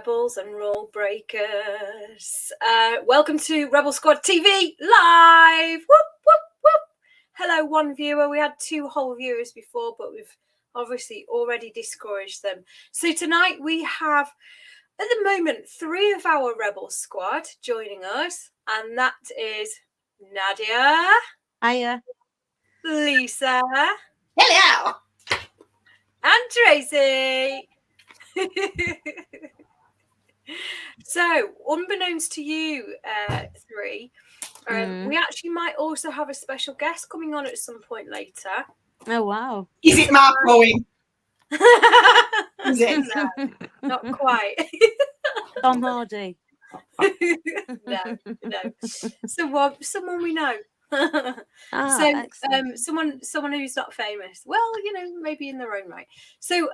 rebels and rule breakers. Welcome to Rebel Squad TV live. Whoop, whoop, whoop. Hello, one viewer. We had 2 whole viewers before, but we've obviously already discouraged them. So tonight we have, at the moment, 3 of our Rebel Squad joining us, and that is Nadia. Hiya. Lisa. Hello. And Tracy. So, unbeknownst to you 3, we actually might also have a special guest coming on at some point later. Oh, wow. Is it Mark going? Is it? No, not quite. Tom Hardy. No. Someone we know. Someone who's not famous. Well, maybe in their own right. So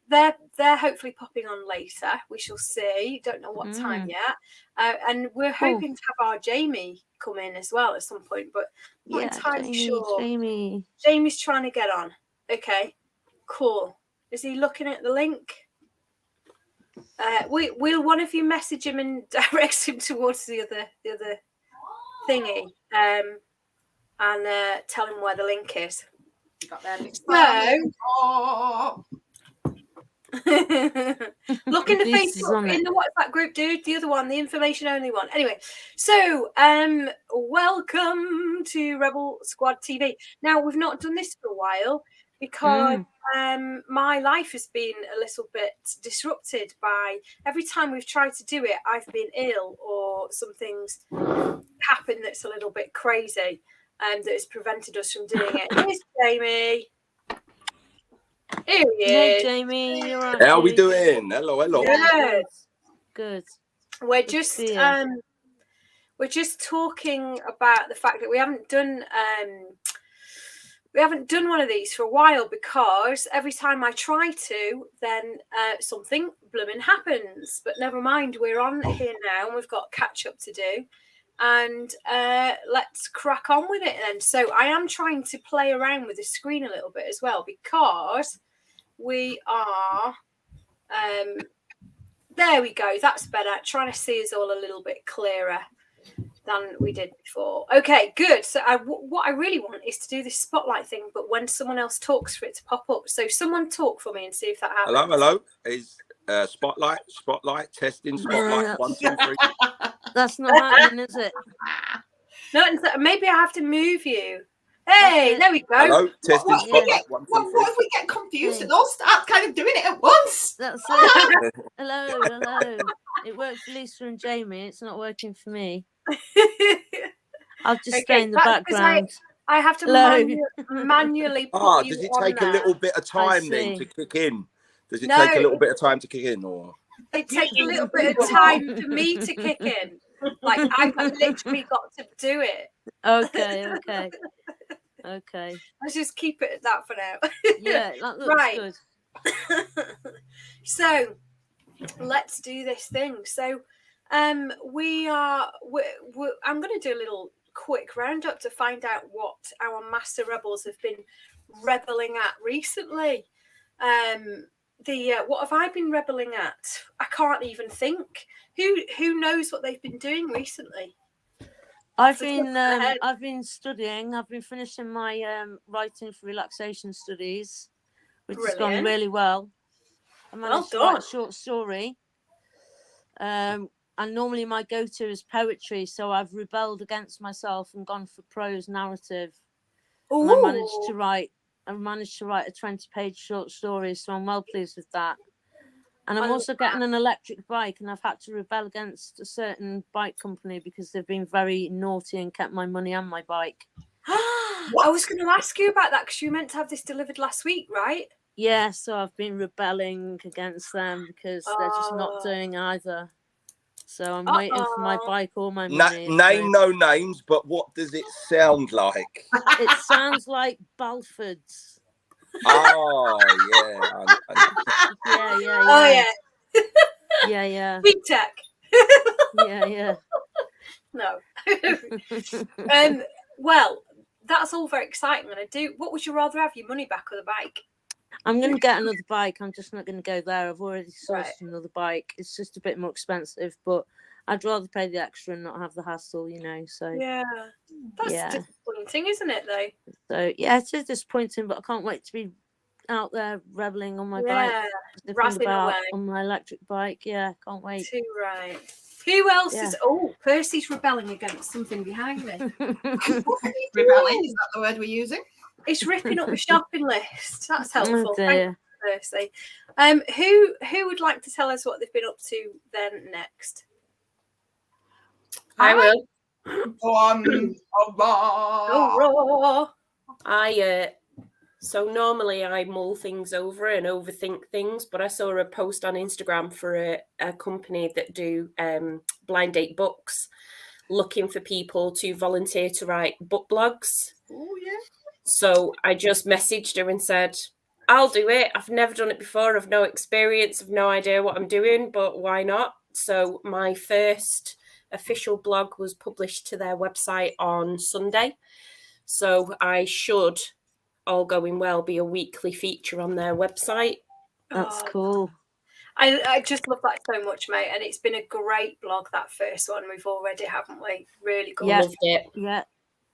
they're hopefully popping on later. We shall see. Don't know what time yet. And we're hoping to have our Jamie come in as well at some point, but not entirely sure. Jamie's trying to get on. Okay, cool. Is he looking at the link? Will one of you message him and direct him towards the other thingy, and tell him where the link is. You got there. So, look in the Facebook, in the WhatsApp group, dude. The other one, the information only one. Anyway, so welcome to Rebel Squad TV. Now, we've not done this for a while because my life has been a little bit disrupted by every time we've tried to do it, I've been ill or something's happened that's a little bit crazy. That has prevented us from doing it. Here's Jamie. Here he is. Hey, Jamie. You're right. How are we doing? Hello. Good. We're just talking about the fact that we haven't done one of these for a while because every time I try to, then something blooming happens. But never mind, we're on here now and we've got catch up to do. And let's crack on with it then. So I am trying to play around with the screen a little bit as well because we are, there we go, that's better. Trying to see us all a little bit clearer than we did before. Okay, good. So what I really want is to do this spotlight thing, but when someone else talks for it to pop up. So someone talk for me and see if that happens. Hello. Is spotlight, testing, spotlight, 1, 2, 3. That's not happening, is it? No, maybe I have to move you. Hey, there we go. Hello, testing, spotlight, 1, 2, 3. What if we get confused and all start kind of doing it at once? That's it. Hello. It works for Lisa and Jamie. It's not working for me. I'll just stay in the background. I have to manually put you does it on take there. a little bit of time then to kick in? Does it take a little bit of time to kick in, or it takes a little bit of time for me to kick in? Like I've literally got to do it. Okay. Let's just keep it at that for now. Yeah, that looks good. So let's do this thing. So I'm going to do a little quick roundup to find out what our master rebels have been rebelling at recently. What have I been rebelling at? I can't even think. Who knows what they've been doing recently? I've been studying. I've been finishing my writing for relaxation studies, which has gone really well. I managed to write a short story. And normally my go-to is poetry, so I've rebelled against myself and gone for prose narrative. And I managed to write a 20-page short story, so I'm well pleased with that. And I'm also getting an electric bike, and I've had to rebel against a certain bike company because they've been very naughty and kept my money and my bike. I was going to ask you about that because you were meant to have this delivered last week, right? Yeah, so I've been rebelling against them because they're just not doing either. So I'm waiting for my bike or my money. Name no names, but what does it sound like? It sounds like Balford's. Oh, yeah. Yeah. Oh, yeah. Yeah. Big tech. Yeah. No. Well, that's all very exciting. And what would you rather have, your money back or the bike? I'm going to get another bike. I'm just not going to go there. I've already sourced another bike. It's just a bit more expensive, but I'd rather pay the extra and not have the hassle, So that's disappointing, isn't it? Though. So it is disappointing, but I can't wait to be out there rebelling on my bike, razzing away on my electric bike. Yeah, can't wait. Too right. Who else is? Oh, Percy's rebelling against something behind me. Rebelling, is that the word we're using? It's ripping up my shopping list. That's helpful. Oh, dear. Thank you, Percy. Who would like to tell us what they've been up to then next? I will. Go on. So normally I mull things over and overthink things, but I saw a post on Instagram for a company that do blind date books, looking for people to volunteer to write book blogs. Oh, yeah. So I just messaged her and said, I'll do it. I've never done it before. I've no experience. I've no idea what I'm doing, but why not? So my first official blog was published to their website on Sunday. So I should, all going well, be a weekly feature on their website. That's cool. I just love that so much, mate. And it's been a great blog, that first one we've already, haven't we? Really good. Loved it. Yeah.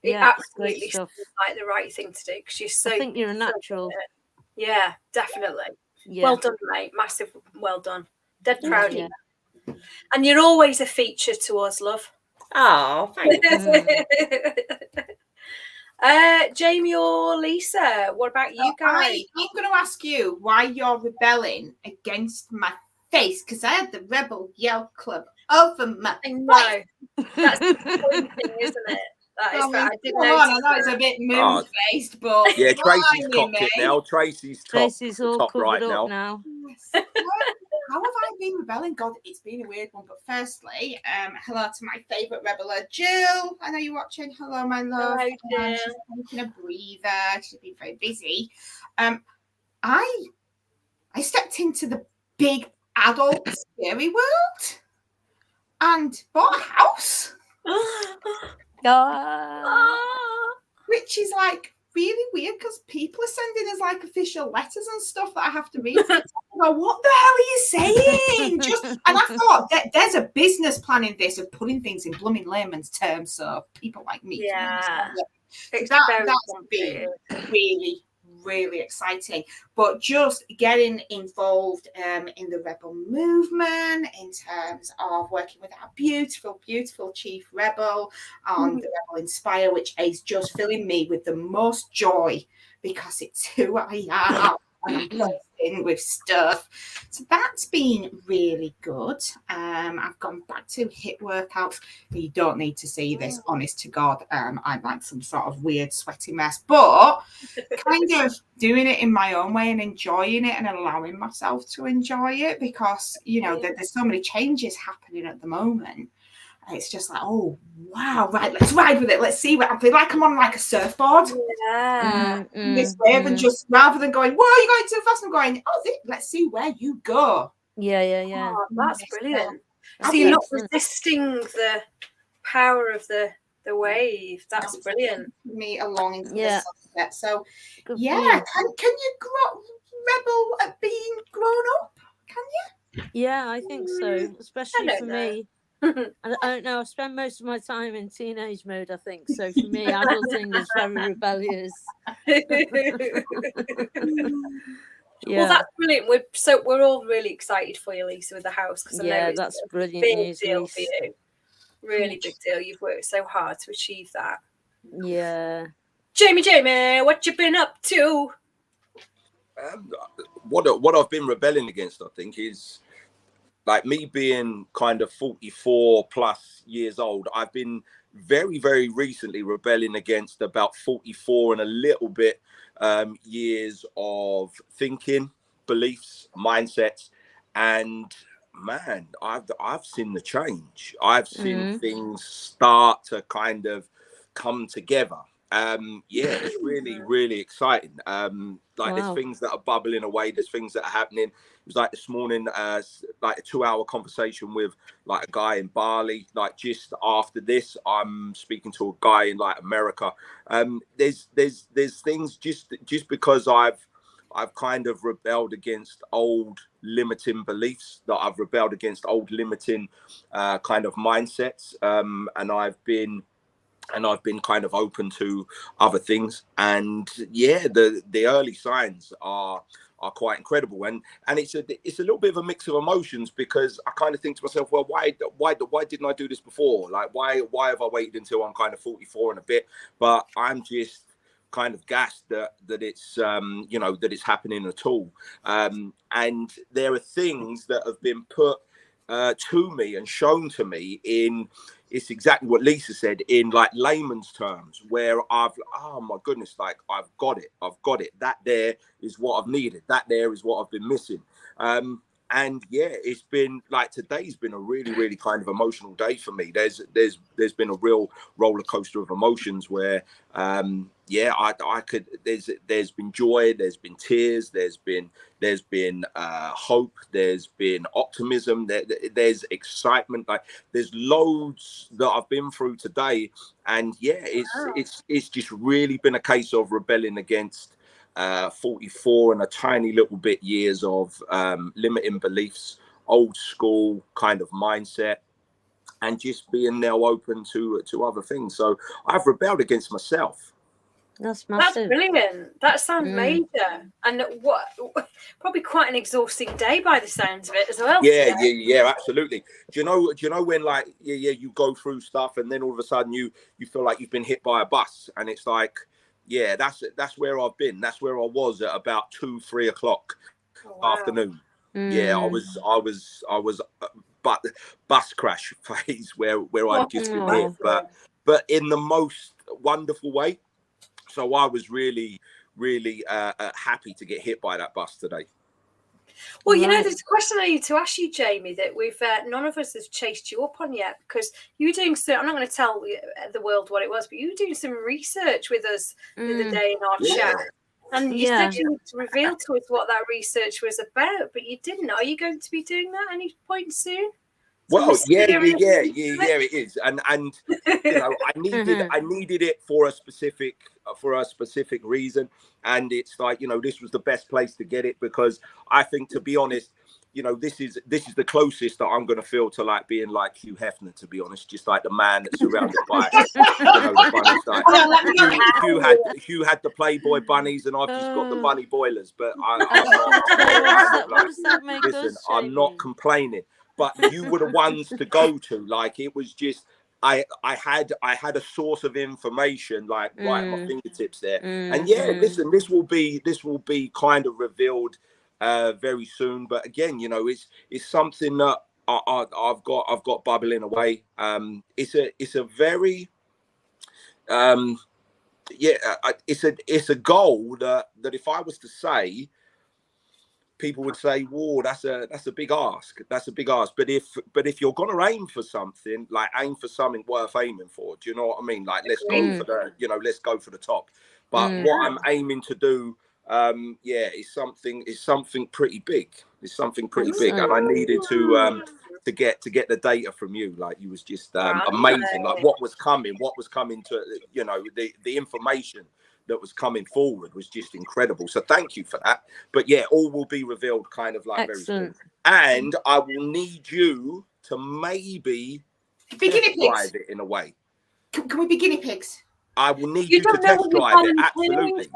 It absolutely seems like the right thing to do, because you're so. I think you're a natural. Yeah, definitely. Yeah. Well done, mate. Massive well done. Dead proud of you. And you're always a feature to us, love. Oh, thanks. Jamie or Lisa, what about you guys? I'm going to ask you why you're rebelling against my face, because I had the Rebel Yell Club over my face. I know. That's the thing, isn't it? That is I didn't know. I know it's a bit moon-faced, but Tracy's cocked it now. Tracy's all top covered right up now. Yes. How have I been rebelling? God, it's been a weird one. But firstly, hello to my favourite rebeller, Jill. I know you're watching. Hello, my love. Hello, Jill. She's taking a breather. She's been very busy. I stepped into the big adult scary world and bought a house. Which is like really weird, because people are sending us like official letters and stuff that I have to read. I go, what the hell are you saying? And I thought there's a business plan in this of putting things in blooming layman's terms, so people like me can understand it. That's been really, really exciting. But just getting involved in the rebel movement in terms of working with our beautiful, beautiful chief rebel on the Rebel Inspire, which is just filling me with the most joy, because it's who I am. And I'm in with stuff. So that's been really good. I've gone back to HIIT workouts. You don't need to see this, honest to God. I'm like some sort of weird sweaty mess, but kind of doing it in my own way and enjoying it and allowing myself to enjoy it, because there's so many changes happening at the moment. It's just like, oh wow, right, let's ride with it. Let's see what I feel like. I'm on like a surfboard. This wave, and just rather than going, whoa, you're going too fast, I'm going, let's see where you go. Yeah. Oh, that's brilliant. So you're not resisting the power of the wave. That's brilliant. Me along into the sunset. So can you rebel at being grown up? Can you? Yeah, I think so. Especially for me. I don't know. I spend most of my time in teenage mode, I think. So for me, adulting is very rebellious. Well, that's brilliant. We're all really excited for you, Lisa, with the house, because I know it's that's a brilliant big news, deal Lisa. for you. Really big deal. You've worked so hard to achieve that. Yeah. Jamie, what you been up to? What I've been rebelling against, I think, is like me being kind of 44 plus years old. I've been very, very recently rebelling against about 44 and a little bit years of thinking, beliefs, mindsets. And man, I've seen the change. I've seen things start to kind of come together. It's really, really exciting. There's things that are bubbling away. There's things that are happening. It was like this morning, like a 2-hour conversation with like a guy in Bali. Like just after this, I'm speaking to a guy in like America. There's things just because I've I've kind of rebelled against old limiting beliefs, that I've rebelled against old limiting kind of mindsets, and I've been kind of open to other things. And yeah, the early signs are quite incredible, and it's a little bit of a mix of emotions, because I kind of think to myself, well, why didn't I do this before? Like, why have I waited until I'm kind of 44 and a bit? But I'm just kind of gassed that it's that it's happening at all. And there are things that have been put to me and shown to me in, it's exactly what Lisa said, in like layman's terms, where oh my goodness, like I've got it. That there is what I've needed. That there is what I've been missing. And yeah, it's been like, today's been a really, really kind of emotional day for me. There's been a real roller coaster of emotions where, I could, there's been joy, there's been tears, there's been hope, there's been optimism, there's excitement, like there's loads that I've been through today. And yeah, it's just really been a case of rebelling against 44 and a tiny little bit years of limiting beliefs, old school kind of mindset, and just being now open to other things. So I've rebelled against myself. That's massive. That's brilliant. That sounds major, and what probably quite an exhausting day by the sounds of it as well. Yeah, absolutely. Do you know when, like, you go through stuff and then all of a sudden you feel like you've been hit by a bus, and it's like, yeah, that's where I've been. That's where I was at about 2-3 o'clock afternoon. Yeah, I was but bus crash phase where I'd just been hit, but in the most wonderful way. So I was really, really happy to get hit by that bus today. Well, you know, there's a question I need to ask you, Jamie, that we've none of us has chased you up on yet, because you were doing so. I'm not going to tell the world what it was, but you were doing some research with us the other day in our chat, and you said you would reveal to us what that research was about, but you didn't. Are you going to be doing that any point soon? Well, yeah, it is, and you know, I needed it for a specific reason, and it's like, you know, this was the best place to get it, because I think, to be honest, you know, this is the closest that I'm going to feel to like being like Hugh Hefner, to be honest, just like the man that's surrounded by the bunny style. Hugh had the Playboy bunnies, and I've just got the bunny boilers, but I'm not complaining. But you were the ones to go to. Like, it was just, I had a source of information like right at my fingertips there. And yeah, listen, this will be kind of revealed very soon. But again, you know, it's something that I've got bubbling away. It's a very it's a goal that if I was to say, people would say, "Whoa, that's a big ask. That's a big ask." But if you're gonna aim for something, like aim for something worth aiming for. Do you know what I mean? Like, let's go for the top. But what I'm aiming to do, is something pretty big. It's something pretty big, and I needed to get the data from you. Like, you was just amazing. Like, what was coming to, you know, the information that was coming forward was just incredible. So thank you for that. But yeah, all will be revealed kind of like very soon. And I will need you to maybe test drive it in a way. Can we be guinea pigs? I will need you to test drive it. Absolutely.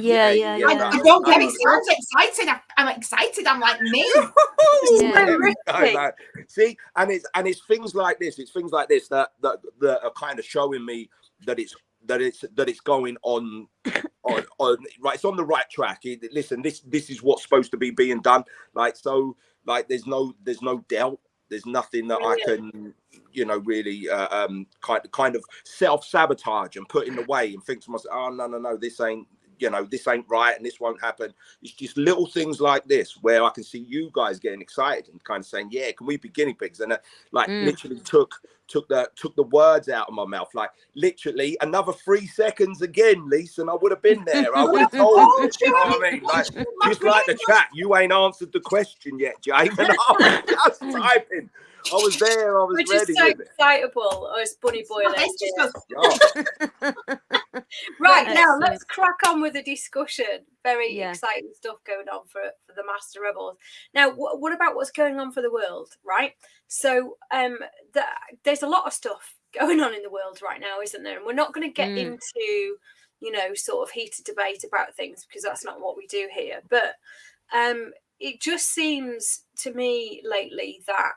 Yeah. I don't get it. It sounds exciting. I'm excited. I'm like, me. See, and it's things like this. It's things like this that are kind of showing me that it's going on right. It's on the right track. Listen, this is what's supposed to be being done. Like, so, like, there's no doubt. There's nothing that I can, you know, really kind of self-sabotage and put in the way and think to myself, oh, no, this ain't right and this won't happen. It's just little things like this where I can see you guys getting excited and kind of saying, yeah, can we be guinea pigs? And literally took the words out of my mouth. Like, literally another 3 seconds again, Lisa, and I would have been there. I would have told you, you know what I mean? Like, just like the chat, you ain't answered the question yet, Jane, and I was just typing. I was there. I was ready. We're just so excitable, us bunny boilers. Right, now let's crack on with the discussion. Very Yeah. exciting stuff going on for the Master Rebels. Now, what about what's going on for the world, right? So there's a lot of stuff going on in the world right now, isn't there? And we're not going to get into, you know, sort of heated debate about things because that's not what we do here. But it just seems to me lately that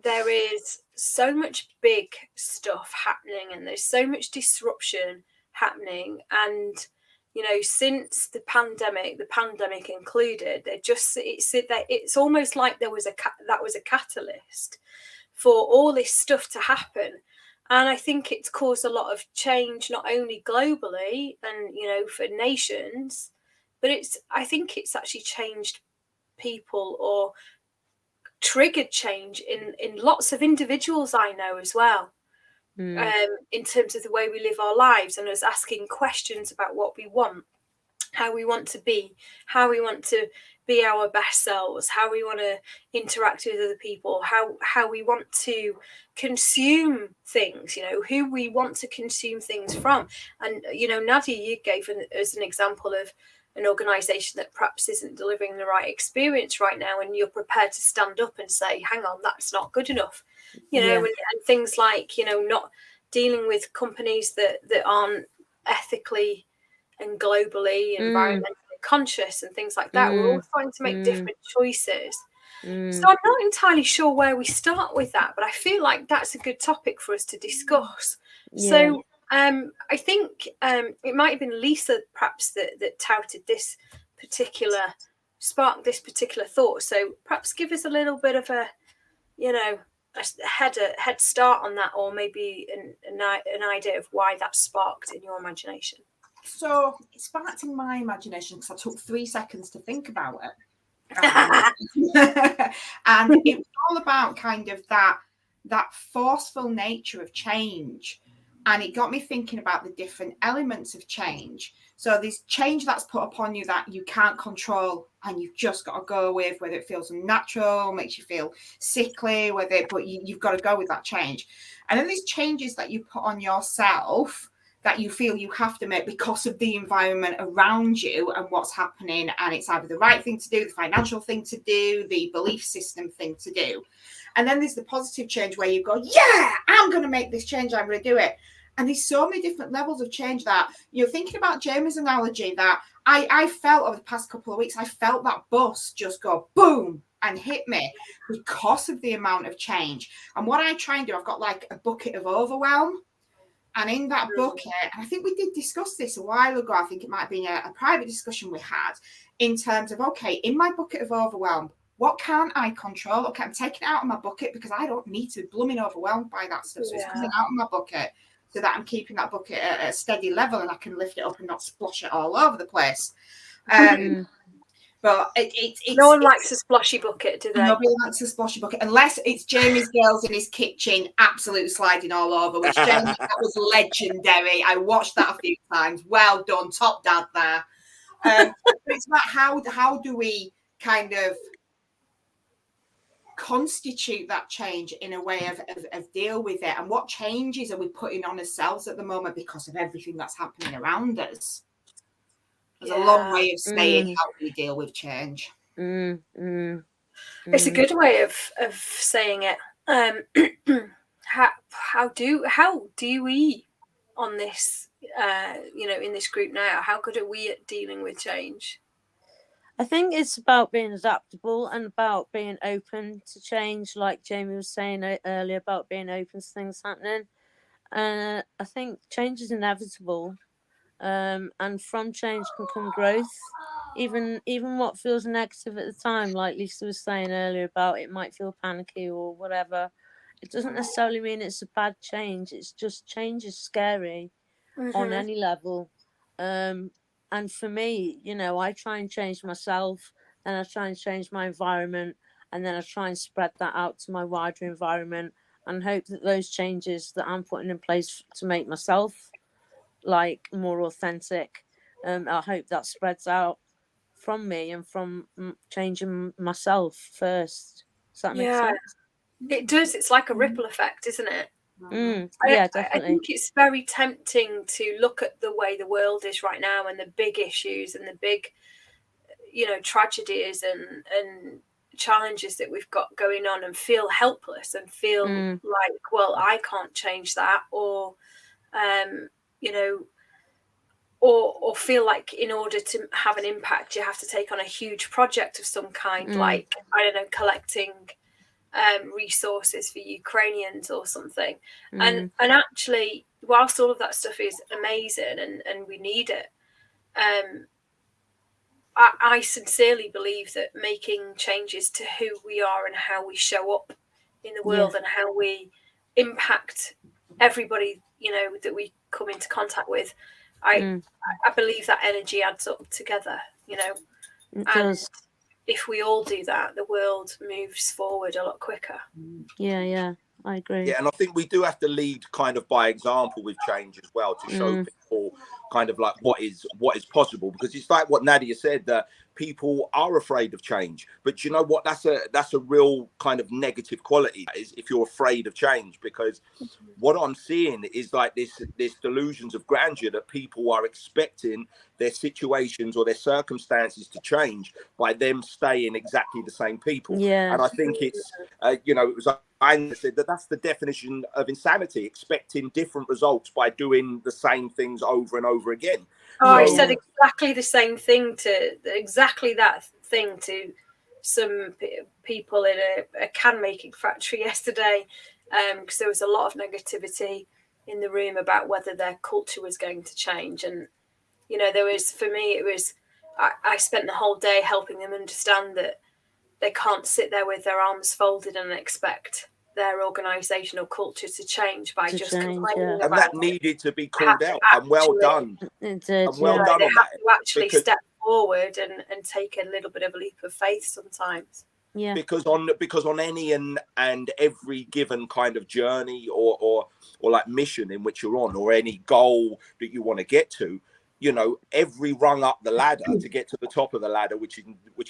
there is so much big stuff happening and there's so much disruption happening, and you know, since the pandemic included, it's almost like that was a catalyst for all this stuff to happen. And I think it's caused a lot of change, not only globally and, you know, for nations, but I think it's actually changed people or triggered change in lots of individuals I know as well. In terms of the way we live our lives and us asking questions about what we want, how we want to be, how we want to be our best selves, how we want to interact with other people, how we want to consume things, you know, who we want to consume things from. And, you know, Nadia, you gave as an example of an organisation that perhaps isn't delivering the right experience right now, and you're prepared to stand up and say, hang on, that's not good enough, you know. And things like, you know, not dealing with companies that aren't ethically and globally environmentally conscious and things like that. We're all trying to make different choices. So I'm not entirely sure where we start with that, but I feel like that's a good topic for us to discuss. So I think it might have been Lisa perhaps that touted this particular, sparked this particular thought. So perhaps give us a little bit of a, you know, a head start on that, or maybe an idea of why that sparked in your imagination. So it sparked in my imagination because I took 3 seconds to think about it. And it was all about kind of that forceful nature of change. And it got me thinking about the different elements of change. So there's change that's put upon you that you can't control and you've just got to go with, whether it feels unnatural, makes you feel sickly, but you've got to go with that change. And then there's changes that you put on yourself that you feel you have to make because of the environment around you and what's happening. And it's either the right thing to do, the financial thing to do, the belief system thing to do. And then there's the positive change where you go, yeah, I'm going to make this change. I'm going to do it. And there's so many different levels of change that you're thinking about Jamie's analogy that I felt over the past couple of weeks. I felt that bus just go boom and hit me because of the amount of change. And what I try and do, I've got like a bucket of overwhelm. And in that bucket, and I think we did discuss this a while ago, I think it might have been a private discussion we had in terms of, okay, in my bucket of overwhelm, what can't I control? Okay, I'm taking it out of my bucket because I don't need to be blooming overwhelmed by that stuff. So it's coming out of my bucket so that I'm keeping that bucket at a steady level and I can lift it up and not splosh it all over the place. But it's no one likes a splashy bucket, do they? Nobody likes a splashy bucket unless it's Jamie's girls in his kitchen, absolute sliding all over. Which Jamie, that was legendary. I watched that a few times. Well done, top dad there. But it's about how do we kind of constitute that change in a way of deal with it, and what changes are we putting on ourselves at the moment because of everything that's happening around us. There's a long way of saying how we deal with change. It's a good way of saying it. How do we on this, you know, in this group now? How good are we at dealing with change? I think it's about being adaptable and about being open to change, like Jamie was saying earlier about being open to things happening. I think change is inevitable. And from change can come growth, even what feels negative at the time, like Lisa was saying earlier about it might feel panicky or whatever. It doesn't necessarily mean it's a bad change. It's just change is scary on any level. And for me, you know, I try and change myself, then I try and change my environment, and then I try and spread that out to my wider environment and hope that those changes that I'm putting in place to make myself like more authentic, I hope that spreads out from me and from changing myself first. Does that make sense? It does. It's like a ripple effect, isn't it? Yeah, definitely. I think it's very tempting to look at the way the world is right now and the big issues and the big, tragedies and challenges that we've got going on and feel helpless and feel like, well, I can't change that, or or feel like in order to have an impact you have to take on a huge project of some kind, like, I don't know, collecting resources for Ukrainians or something. And actually, whilst all of that stuff is amazing and we need it, I sincerely believe that making changes to who we are and how we show up in the world and how we impact everybody, that we come into contact with, I believe that energy adds up together, It does. If we all do that, the world moves forward a lot quicker. Yeah, I agree. Yeah, and I think we do have to lead kind of by example with change as well, to show people kind of like what is possible, because it's like what Nadia said, that people are afraid of change. But you know what, that's a real kind of negative quality, is if you're afraid of change, because what I'm seeing is like this delusions of grandeur, that people are expecting their situations or their circumstances to change by them staying exactly the same people. And I think it's it was I said that's the definition of insanity, expecting different results by doing the same things over and over again. I said exactly the same thing to some people in a can making factory yesterday, because there was a lot of negativity in the room about whether their culture was going to change. And there was, for me, it was, I spent the whole day helping them understand that they can't sit there with their arms folded and expect their organisational culture to change by just complaining about it. And that needed to be called out. And well done. It did. And well done they on have that. to actually step forward and take a little bit of a leap of faith sometimes. Yeah. Because on any and every given kind of journey or like mission in which you're on, or any goal that you want to get to, every rung up the ladder to get to the top of the ladder, which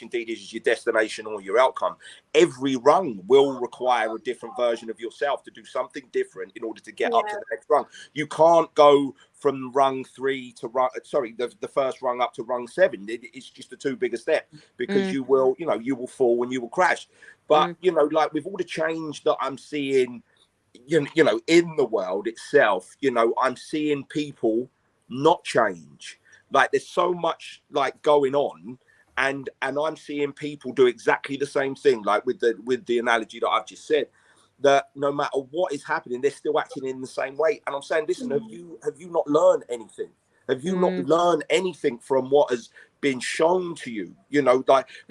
indeed is your destination or your outcome, every rung will require a different version of yourself to do something different in order to get up to the next rung. You can't go from rung 3 to the first rung up to rung 7. It's just a too big a step, because you will fall and you will crash. But like with all the change that I'm seeing, in the world itself, I'm seeing people not change. Like there's so much like going on, and I'm seeing people do exactly the same thing, like with the analogy that I've just said, that no matter what is happening, they're still acting in the same way. And I'm saying, listen, have you not learned anything? Have you not learned anything from what has been shown to you?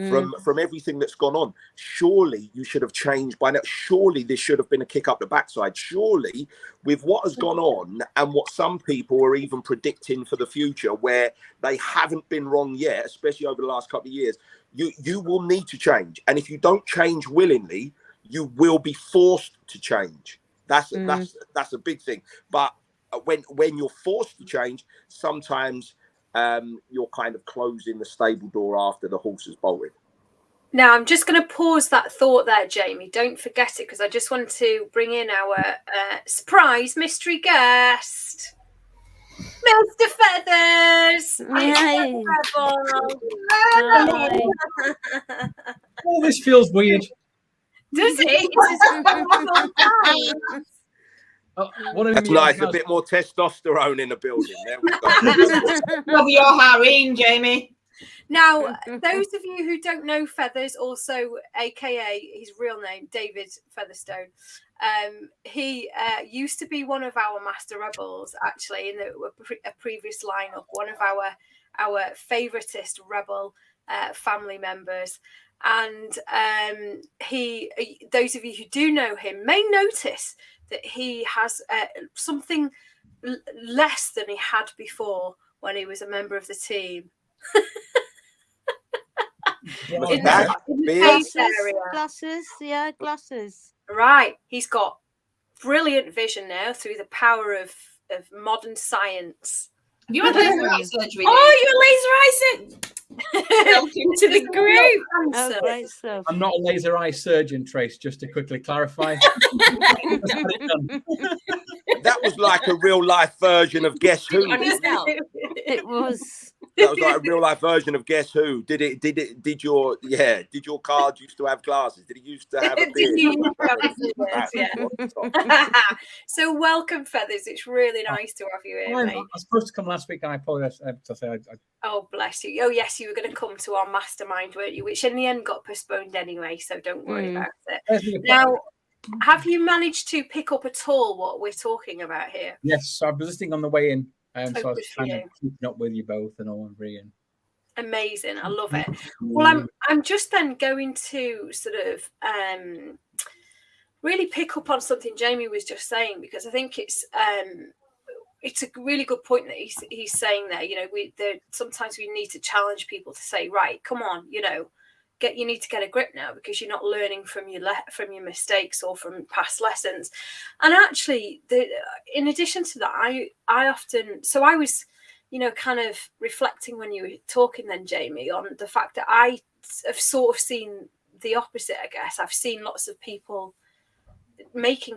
From everything that's gone on. Surely you should have changed by now. Surely this should have been a kick up the backside. Surely, with what has gone on and what some people are even predicting for the future, where they haven't been wrong yet, especially over the last couple of years, you will need to change. And if you don't change willingly, you will be forced to change. That's a big thing. But when you're forced to change, sometimes you're kind of closing the stable door after the horse has bolted. Now, I'm just going to pause that thought there, Jamie. Don't forget it, because I just want to bring in our surprise mystery guest, Mr. Feathers. Yay. Oh, this feels weird. Does it? That's nice. A bit more testosterone in the building. There we go. Love your harem, Jamie. Now, those of you who don't know Feathers, also aka his real name, David Featherstone, he used to be one of our Master Rebels, actually, in a previous lineup, one of our favoritist Rebel family members. And those of you who do know him may notice that he has something less than he had before when he was a member of the team. Glasses. Right. He's got brilliant vision now through the power of modern science. Have you had laser eye surgery? Oh, you're laser eye. Welcome to the group. Oh, great stuff. I'm not a laser eye surgeon, Trace, just to quickly clarify. like a real life version of Guess Who. It was. That was like a real life version of Guess Who. Did your card used to have glasses? Did he used to have a beard? So welcome, Feathers. It's really nice to have you here, mate. I was supposed to come last week, and I apologize to say Oh, bless you. Oh, yes, you were going to come to our mastermind, weren't you? Which in the end got postponed anyway, so don't worry about it. Now, have you managed to pick up at all what we're talking about here? Yes, so I was listening on the way in, so I was kind of keeping up with you both and all, and amazing. I love it. Well, I'm just then going to sort of really pick up on something Jamie was just saying, because I think it's a really good point that he's saying there. You know, sometimes we need to challenge people to say, right, come on, you know, you need to get a grip now, because you're not learning from your mistakes or from past lessons. And actually, in addition to that, I often, so I was, you know, kind of reflecting when you were talking then, Jamie, on the fact that I have sort of seen the opposite, I guess. I've seen lots of people making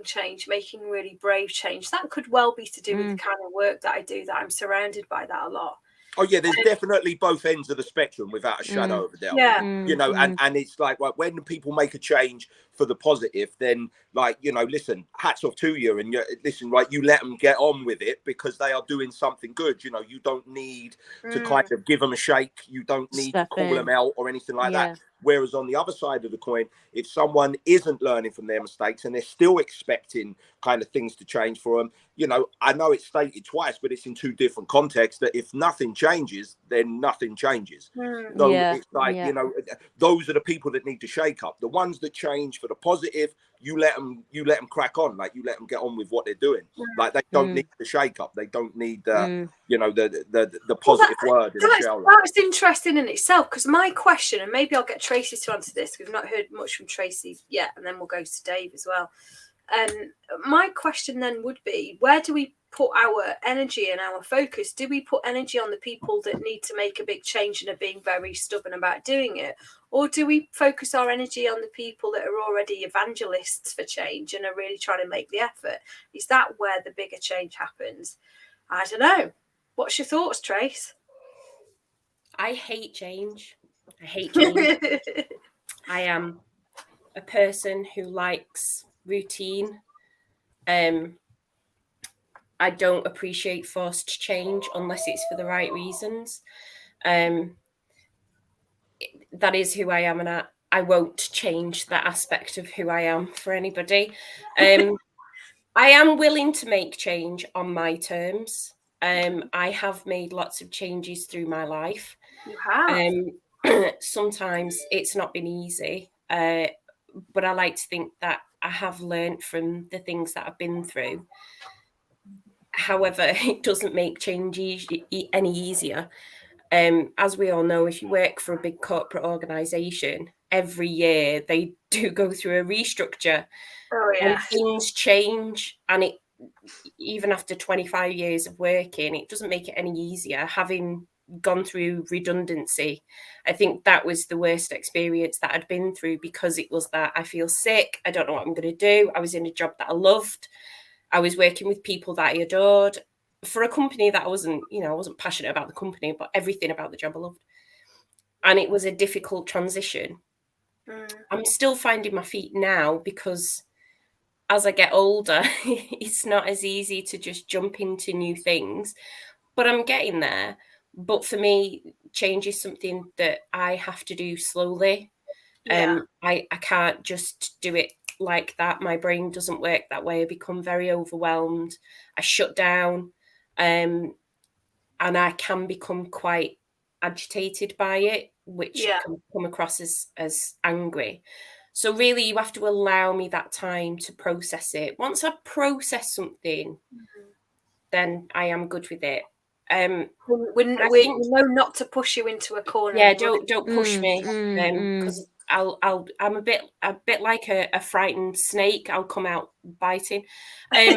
really brave change. That could well be to do with the kind of work that I do, that I'm surrounded by that a lot. Oh yeah, there's definitely both ends of the spectrum, without a shadow of a doubt. Yeah. You know, and it's like, right, when people make a change for the positive, then, like, you know, listen, hats off to you, and listen, right, you let them get on with it, because they are doing something good. You know, you don't need to kind of give them a shake. You don't need to call them out or anything like that. Whereas on the other side of the coin, if someone isn't learning from their mistakes and they're still expecting kind of things to change for them, you know, I know it's stated twice, but it's in two different contexts, that if nothing changes, then nothing changes. So it's like, you know, those are the people that need to shake up. The ones that change for the positive, you let them crack on. Like, you let them get on with what they're doing. Like, they don't need the shake up. They don't need you know, the positive word in the shell. That's interesting in itself, because my question, and maybe I'll get Tracy to answer this, because we've not heard much from Tracy yet, and then we'll go to Dave as well. My question then would be, where do we put our energy and our focus? Do we put energy on the people that need to make a big change and are being very stubborn about doing it? Or do we focus our energy on the people that are already evangelists for change and are really trying to make the effort? Is that where the bigger change happens? I don't know. What's your thoughts, Trace? I hate change. I am a person who likes routine. I don't appreciate forced change unless it's for the right reasons. That is who I am, and I won't change that aspect of who I am for anybody. I am willing to make change on my terms. I have made lots of changes through my life. You have. Sometimes it's not been easy, but I like to think that I have learned from the things that I've been through. However, it doesn't make change any easier. As we all know, if you work for a big corporate organisation, every year they do go through a restructure. And things change, and even after 25 years of working, it doesn't make it any easier. Having gone through redundancy, I think that was the worst experience that I'd been through, because it was that I feel sick, I don't know what I'm going to do. I was in a job that I loved. I was working with people that I adored for a company that I wasn't passionate about the company, but everything about the job I loved. And it was a difficult transition. I'm still finding my feet now, because as I get older, it's not as easy to just jump into new things, but I'm getting there. But for me, change is something that I have to do slowly. I can't just do it like that. My brain doesn't work that way. I become very overwhelmed. I shut down, and I can become quite agitated by it, which can come across as angry. So really, you have to allow me that time to process it. Once I process something, then I am good with it. We know not to push you into a corner. Yeah, don't push me, because I'm a bit like a frightened snake. I'll come out biting. But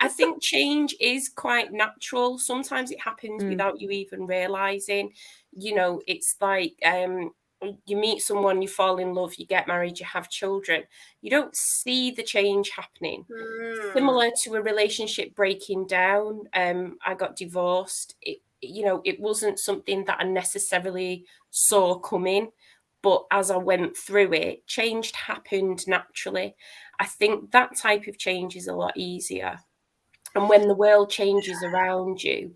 I think change is quite natural. Sometimes it happens without you even realizing. You know, it's like you meet someone, you fall in love, you get married, you have children. You don't see the change happening. Similar to a relationship breaking down. I got divorced. It wasn't something that I necessarily saw coming, but as I went through it, change happened naturally. I think that type of change is a lot easier. And when the world changes around you,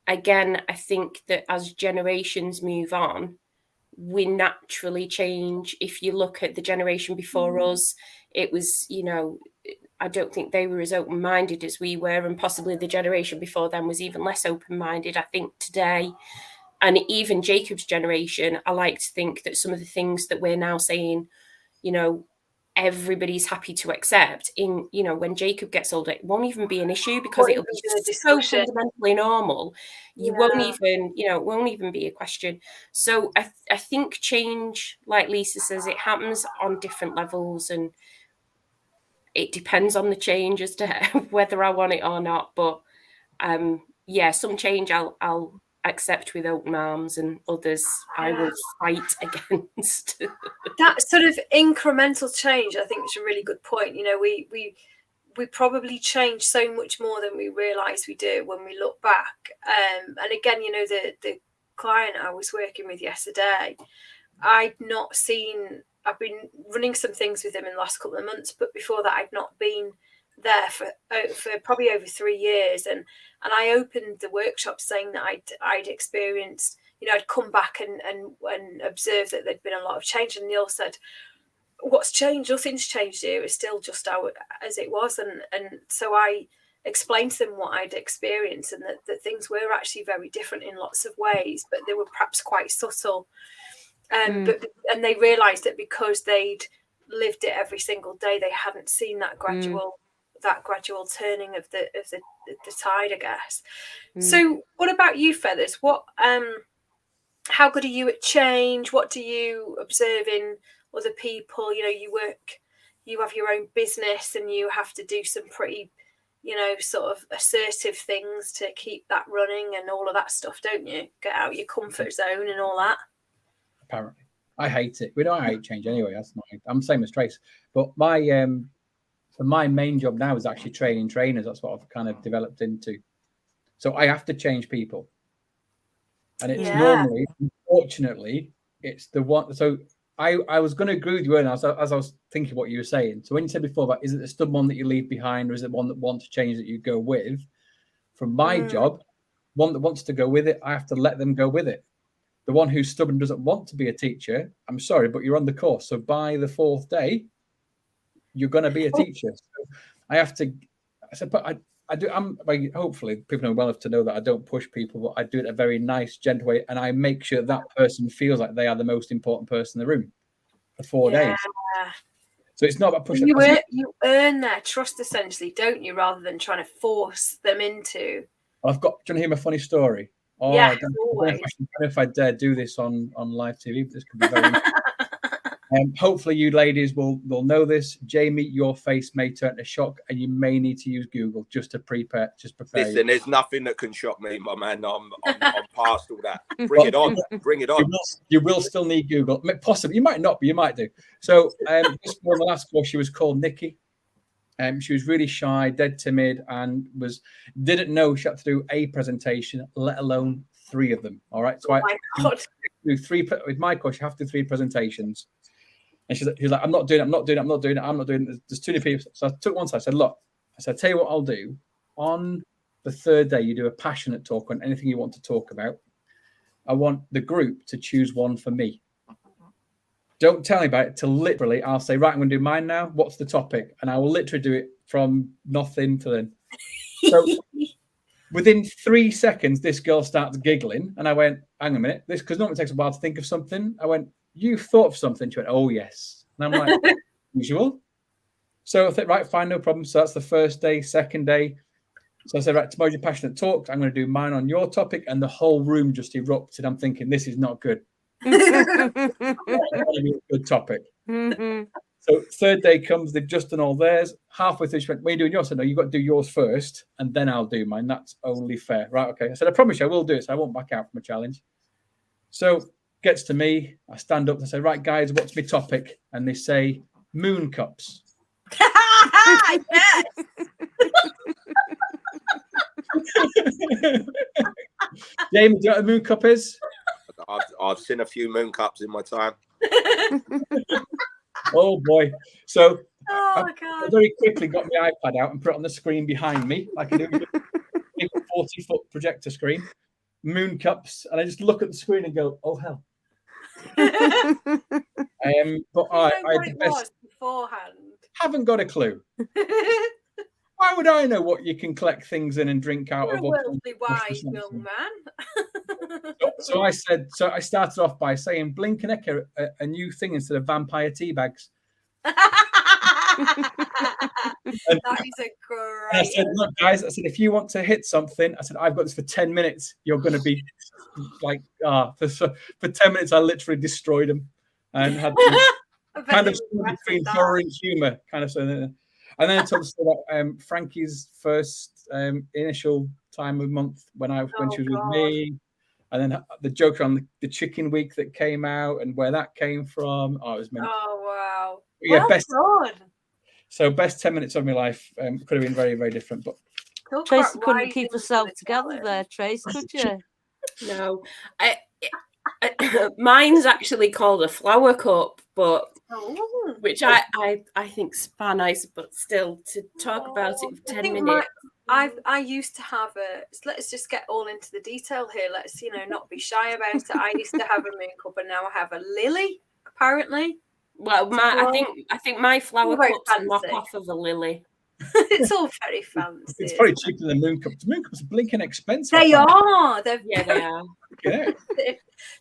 again, I think that as generations move on, we naturally change. If you look at the generation before us, it was, I don't think they were as open-minded as we were, and possibly the generation before them was even less open-minded. I think today, and even Jacob's generation, I like to think that some of the things that we're now saying, everybody's happy to accept, when Jacob gets older, it won't even be an issue because it'll be so fundamentally normal. You won't even, it won't even be a question. So I think change, like Lisa says, it happens on different levels, and it depends on the change as to whether I want it or not. But some change I'll accept with open arms, and others I will fight against. That sort of incremental change, I think, is a really good point. We probably change so much more than we realise we do when we look back. And again, the client I was working with yesterday, I've been running some things with him in the last couple of months, but before that I'd not been there for probably over 3 years, and I opened the workshop saying that I'd experienced, I'd come back and observed that there'd been a lot of change, and Neil said, "What's changed? Nothing's changed here. It's still just as it was." And so I explained to them what I'd experienced, and that things were actually very different in lots of ways, but they were perhaps quite subtle. And they realised that because they'd lived it every single day, they hadn't seen that gradual turning of the tide, I guess. So what about you, Feathers? What how good are you at change? What do you observe in other people? You have your own business, and you have to do some pretty sort of assertive things to keep that running and all of that stuff, don't you? Get out your comfort zone and all that. Apparently I hate it. I hate change anyway. I'm the same as Trace, but my main job now is actually training trainers. That's what I've kind of developed into. So I have to change people. And it's normally, unfortunately, it's the one. So I was going to agree with you earlier as I was thinking what you were saying. So when you said before about, is it the stubborn one that you leave behind, or is it one that wants to change that you go with? From my job, one that wants to go with it, I have to let them go with it. The one who's stubborn doesn't want to be a teacher, I'm sorry, but you're on the course. So by the 4th day, you're going to be a teacher. So I have to. I said, but I do. Hopefully, people know well enough to know that I don't push people, but I do it in a very nice, gentle way, and I make sure that person feels like they are the most important person in the room for 4 days. So it's not about pushing. You earn their trust essentially, don't you? Rather than trying to force them into. I've got. Do you want to hear my funny story? Oh, yeah, I don't know if I dare do this on live TV, but this could be very. Hopefully you ladies will know this. Jamie, your face may turn to shock, and you may need to use Google just to prepare. Listen, there's nothing that can shock me, my man. I'm past all that. Bring it on. Bring it on. You will still need Google. Possibly. You might not, but you might do. So this one, the last course, she was called Nikki. She was really shy, dead timid, and didn't know she had to do a presentation, let alone 3 of them. All right. So my God. Do 3 with my course. You have to do 3 presentations. And she's like, I'm not doing it. There's too many people. So I took one side. I said, look, I'll tell you what I'll do. On the 3rd day, you do a passionate talk on anything you want to talk about. I want the group to choose one for me. Don't tell me about it till literally I'll say, right, I'm going to do mine now. What's the topic? And I will literally do it from nothing to then. So within 3 seconds, this girl starts giggling. And I went, hang a minute. This, because normally it takes a while to think of something. I went, you thought of something. She went, oh, yes. And I'm like, usual. So I think, right, fine, no problem. So that's the 1st day, 2nd day. So I said, right, tomorrow's your passionate talk. I'm going to do mine on your topic. And the whole room just erupted. I'm thinking, this is not good. Good topic. So 3rd day comes, they've just done all theirs. Halfway through, she went, what are you doing yours? I said, no, you've got to do yours first, and then I'll do mine. That's only fair. Right, okay. I said, I promise you I will do it, so I won't back out from a challenge. So gets to me. I stand up and say, right, guys, what's my topic? And they say, mooncups. Yes. Jamie, do you know what a mooncup is? I've seen a few mooncups in my time. Oh boy! So Oh, I very quickly got my iPad out and put it on the screen behind me, like a 40-foot projector screen. Mooncups, and I just look at the screen and go, "Oh hell!" But I what it was beforehand. Haven't got a clue. Why would I know what you can collect things in and drink out You're of? a worldly wise young man. So I started off by saying Blink and Echo, a new thing instead of vampire tea bags. That is a great. And I said, look, guys, I said, if you want to hit something, I said, I've got this for 10 minutes. You're going to be like, for 10 minutes, I literally destroyed them and had kind of between horror and humor, kind of. So, and then I told us about Frankie's first initial time of month when she was with me, and then the joke on the chicken week that came out and where that came from. Oh, it was meant. Oh wow! Yeah, well done. So best 10 minutes of my life could have been very, very different. But Tracy couldn't keep herself together there, Trace, could you? No, mine's actually called a flower cup, but which I think's far nicer. But still, to talk about it for 10 minutes. I used to have let's just get all into the detail here. Let's not be shy about it. I used to have a moon cup, and now I have a lily. Apparently. Well, I think my flower cup's a knock off of a lily. It's all very fancy. It's probably cheaper than mooncups. Mooncups are blinking expensive. They are. They are. Yeah.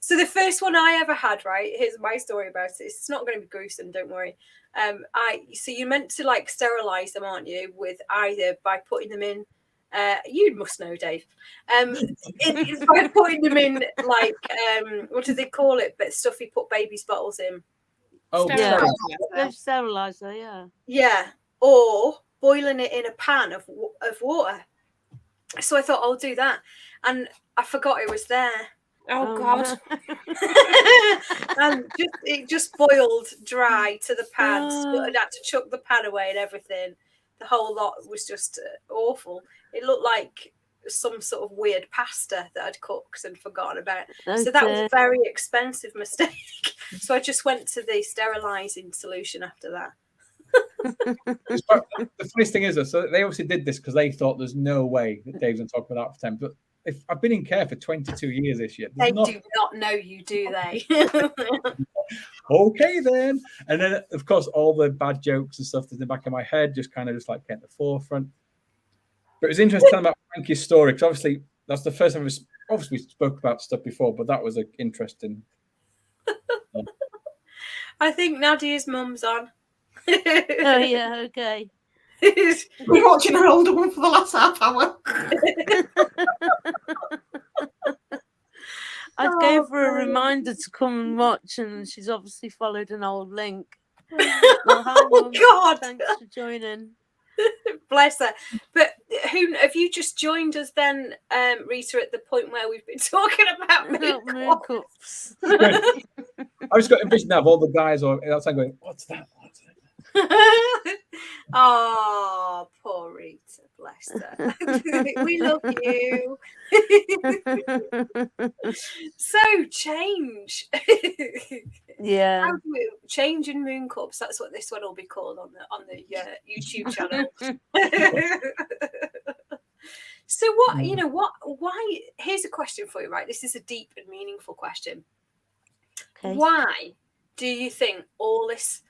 So the first one I ever had, right? Here's my story about it. It's not going to be gruesome, don't worry. So you're meant to like sterilize them, aren't you? With either by putting them in. You must know, Dave. It's by putting them in like what do they call it? But stuff you put babies' bottles in. Oh, yeah. Sterilizer, yeah. Yeah, or boiling it in a pan of water. So I thought I'll do that, and I forgot it was there. Oh God! And it just boiled dry to the pan. So I'd had to chuck the pan away and everything. The whole lot was just awful. It looked like some sort of weird pasta that I'd cooked and forgotten about. So that was a very expensive mistake. So I just went to the sterilising solution after that. The funniest thing is, so they obviously did this because they thought there's no way that Dave's going to talk about that for 10. But if I've been in care for 22 years this year, they do not know you, do they? Okay then. And then of course all the bad jokes and stuff in the back of my head just like came to the forefront. But it was interesting about Frankie's story because obviously that's the first time we spoke about stuff before, but that was an interesting. I think Nadia's mum's on. Oh yeah, okay. We're watching her older one for the last half hour. I gave her a reminder to come and watch, and she's obviously followed an old link. Well, hi, Mum. God! Thanks for joining. Bless her. But who have you just joined us then, Rita, at the point where we've been talking about mooncups? I just got envisioned of all the guys outside going, "What's that? What's that?" Oh, poor Rita, bless her. We love you. So change. Yeah. Change in moon cups. That's what this one will be called on the YouTube channel. So why? Here's a question for you, right? This is a deep and meaningful question. Okay. Why do you think all this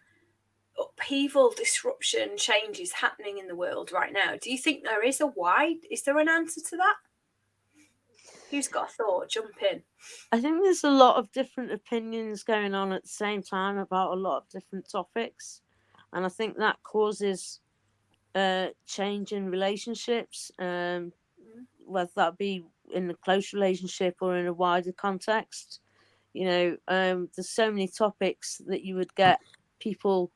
upheaval, disruption, change is happening in the world right now? Do you think there is a why? Is there an answer to that? Who's got a thought? Jump in. I think there's a lot of different opinions going on at the same time about a lot of different topics, and I think that causes change in relationships, whether that be in a close relationship or in a wider context. There's so many topics that you would get people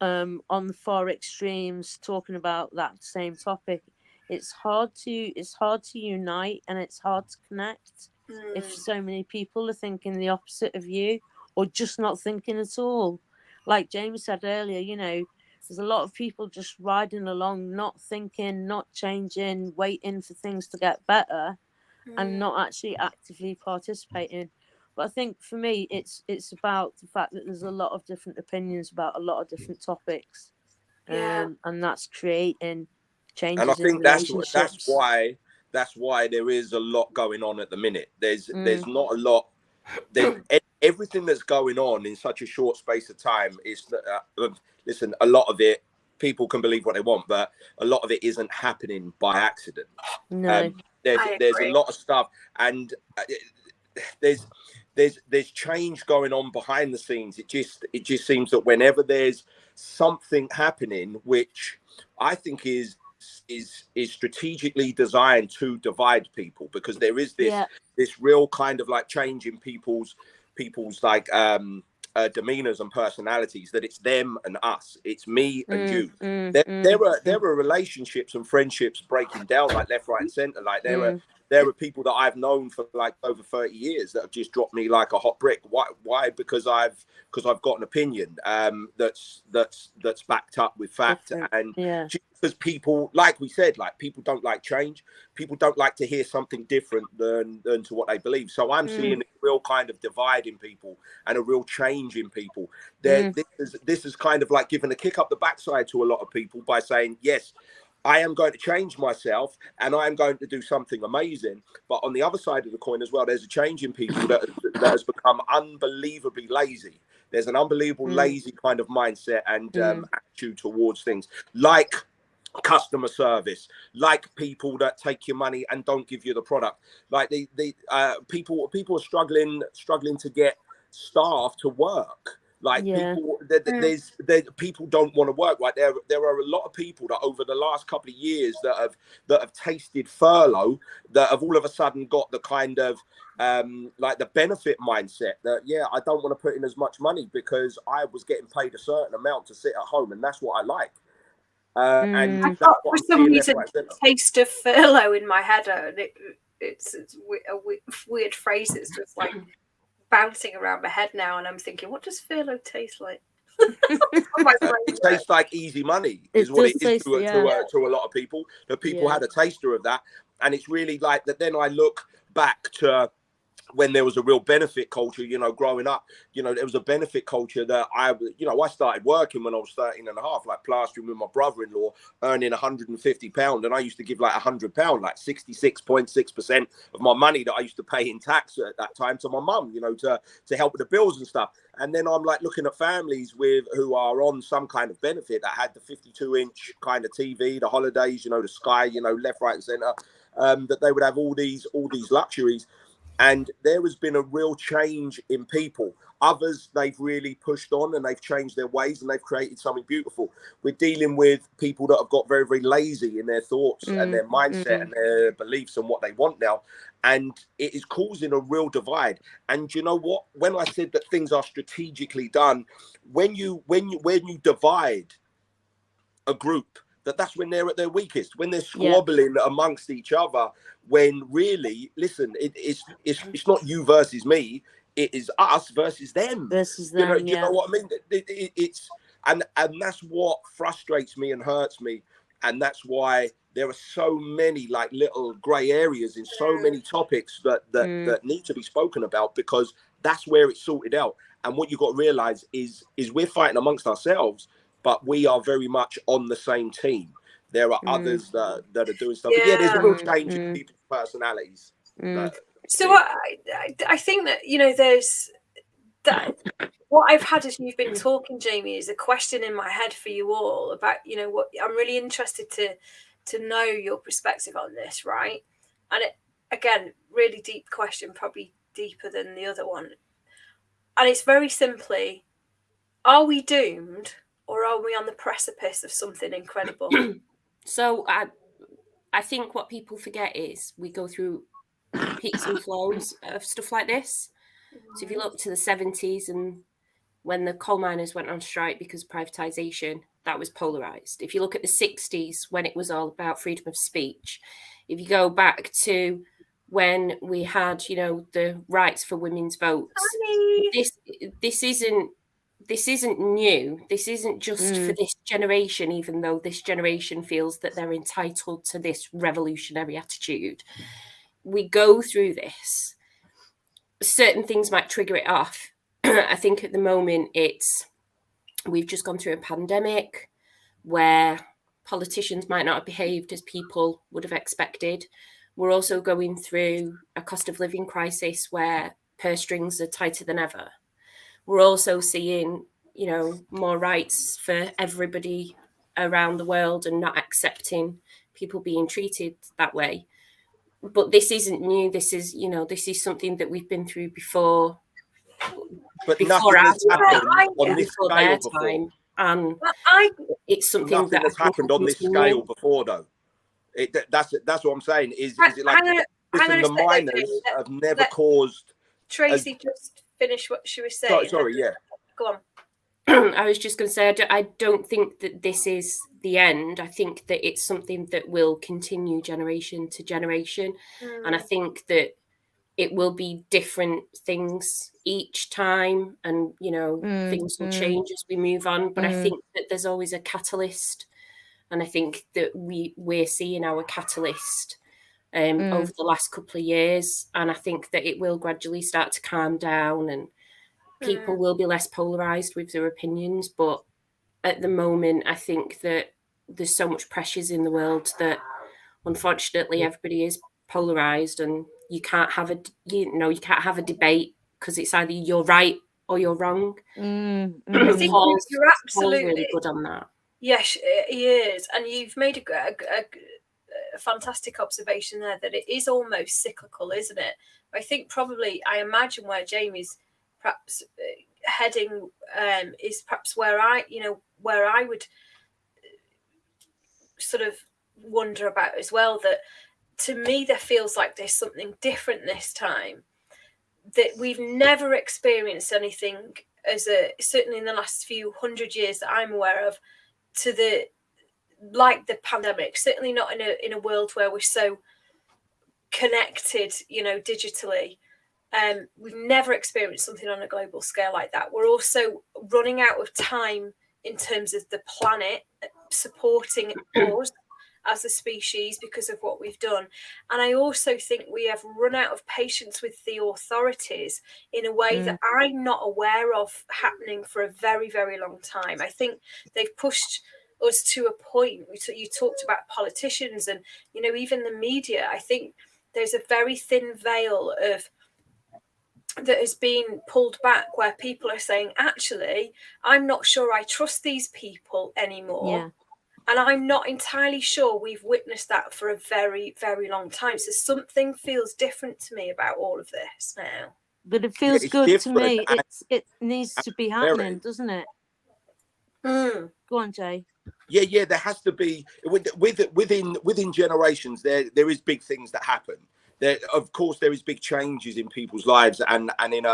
on the far extremes talking about that same topic. It's hard to unite and it's hard to connect. if so many people are thinking the opposite of you, or just not thinking at all. Like Jamie said earlier, you know, there's a lot of people just riding along, not thinking, not changing, waiting for things to get better, and not actually actively participating. But I think for me, it's about the fact that there's a lot of different opinions about a lot of different topics, and that's creating changes. And I think in relationships. that's why there is a lot going on at the minute. There's not a lot. Everything that's going on in such a short space of time is listen, a lot of it, people can believe what they want, but a lot of it isn't happening by accident. No, there's a lot of stuff, and there's change going on behind the scenes. It just seems that whenever there's something happening, which I think is strategically designed to divide people, because there is this real kind of like change in people's like demeanors and personalities, that it's them and us, it's me and you. There are relationships and friendships breaking down like left, right, and center. Like there are people that I've known for like over 30 years that have just dropped me like a hot brick. Why? Because I've got an opinion that's backed up with fact. And just because people, like we said, like people don't like change. People don't like to hear something different than to what they believe. So I'm seeing a real kind of divide in people and a real change in people. This is kind of like giving a kick up the backside to a lot of people by saying, yes, I am going to change myself and I am going to do something amazing. But on the other side of the coin as well, there's a change in people that has become unbelievably lazy. There's an unbelievable lazy kind of mindset and attitude towards things, like customer service, like people that take your money and don't give you the product. Like the people are struggling to get staff to work. Like people, people don't want to work. Right, there are a lot of people that over the last couple of years that have tasted furlough, that have all of a sudden got the kind of like the benefit mindset that I don't want to put in as much money because I was getting paid a certain amount to sit at home and that's what I like. And I got for some reason taste of furlough in my head. It's a weird phrase. It's just like bouncing around my head now, and I'm thinking, what does furlough taste like? It tastes like easy money, is what it is to a lot of people. That people had a taster of that, and it's really like that. Then I look back to when there was a real benefit culture, growing up, there was a benefit culture that I started working when I was 13 and a half, like plastering with my brother-in-law, earning £150. And I used to give like £100, like 66.6% of my money that I used to pay in tax at that time to my mum, to help with the bills and stuff. And then I'm like looking at families who are on some kind of benefit that had the 52-inch kind of TV, the holidays, the Sky, left, right, and center, that they would have all these luxuries. And there has been a real change in people. Others, they've really pushed on and they've changed their ways and they've created something beautiful. We're dealing with people that have got very, very lazy in their thoughts and their mindset and their beliefs and what they want now. And it is causing a real divide. And you know what? When I said that things are strategically done, when you divide a group, that's when they're at their weakest, when they're squabbling amongst each other, when really, listen, it's not you versus me, it is us versus them. You know what I mean? It's and that's what frustrates me and hurts me. And that's why there are so many like little grey areas in so many topics that need to be spoken about, because that's where it's sorted out. And what you've got to realize is we're fighting amongst ourselves, but we are very much on the same team. There are others that are doing stuff. But there's a real change in people's personalities. So I think that, there's that. What I've had as you've been talking, Jamie, is a question in my head for you all about, what I'm really interested to know your perspective on this, right? And it, again, really deep question, probably deeper than the other one. And it's very simply, are we doomed or are we on the precipice of something incredible? So I think what people forget is we go through peaks and flows of stuff like this. So if you look to the 70s and when the coal miners went on strike because of privatisation, that was polarised. If you look at the 60s when it was all about freedom of speech, if you go back to when we had, the rights for women's votes. This isn't new. This isn't just for this generation, even though this generation feels that they're entitled to this revolutionary attitude. We go through this. Certain things might trigger it off. I think at the moment we've just gone through a pandemic where politicians might not have behaved as people would have expected. We're also going through a cost of living crisis where purse strings are tighter than ever. We're also seeing, more rights for everybody around the world and not accepting people being treated that way. But this isn't new. This is something that we've been through before. But nothing has happened on this scale before. And it's something nothing has happened on this scale before, though. That's what I'm saying. Is it like the miners have never caused? Tracy just finish what she was saying. Sorry, yeah. Go on. I was just going to say, I don't think that this is the end. I think that it's something that will continue generation to generation. And I think that it will be different things each time. And, things will change as we move on. But I think that there's always a catalyst. And I think that we're seeing our catalyst over the last couple of years. And I think that it will gradually start to calm down and people will be less polarized with their opinions. But at the moment, I think that there's so much pressures in the world that unfortunately everybody is polarized, and you can't have a debate because it's either you're right or you're wrong. I think you're absolutely really good on that. Yes, he is, and you've made a fantastic observation there that it is almost cyclical, isn't it? I imagine where Jamie's perhaps heading is perhaps where I would sort of wonder about as well. That to me, there feels like there's something different this time, that we've never experienced anything certainly in the last few hundred years that I'm aware of, like the pandemic. Certainly not in a world where we're so connected, digitally. We've never experienced something on a global scale like that. We're also running out of time in terms of the planet supporting us as a species because of what we've done. And I also think we have run out of patience with the authorities in a way that I'm not aware of happening for a very, very long time. I think they've pushed us to a point. You talked about politicians and, even the media. I think there's a very thin veil that has been pulled back where people are saying, actually, I'm not sure I trust these people anymore. Yeah. And I'm not entirely sure we've witnessed that for a very, very long time. So something feels different to me about all of this now. But it feels good to me. It needs to be happening, doesn't it? Go on, Jay. Yeah. There has to be within generations. There is big things that happen. Of course, there is big changes in people's lives and in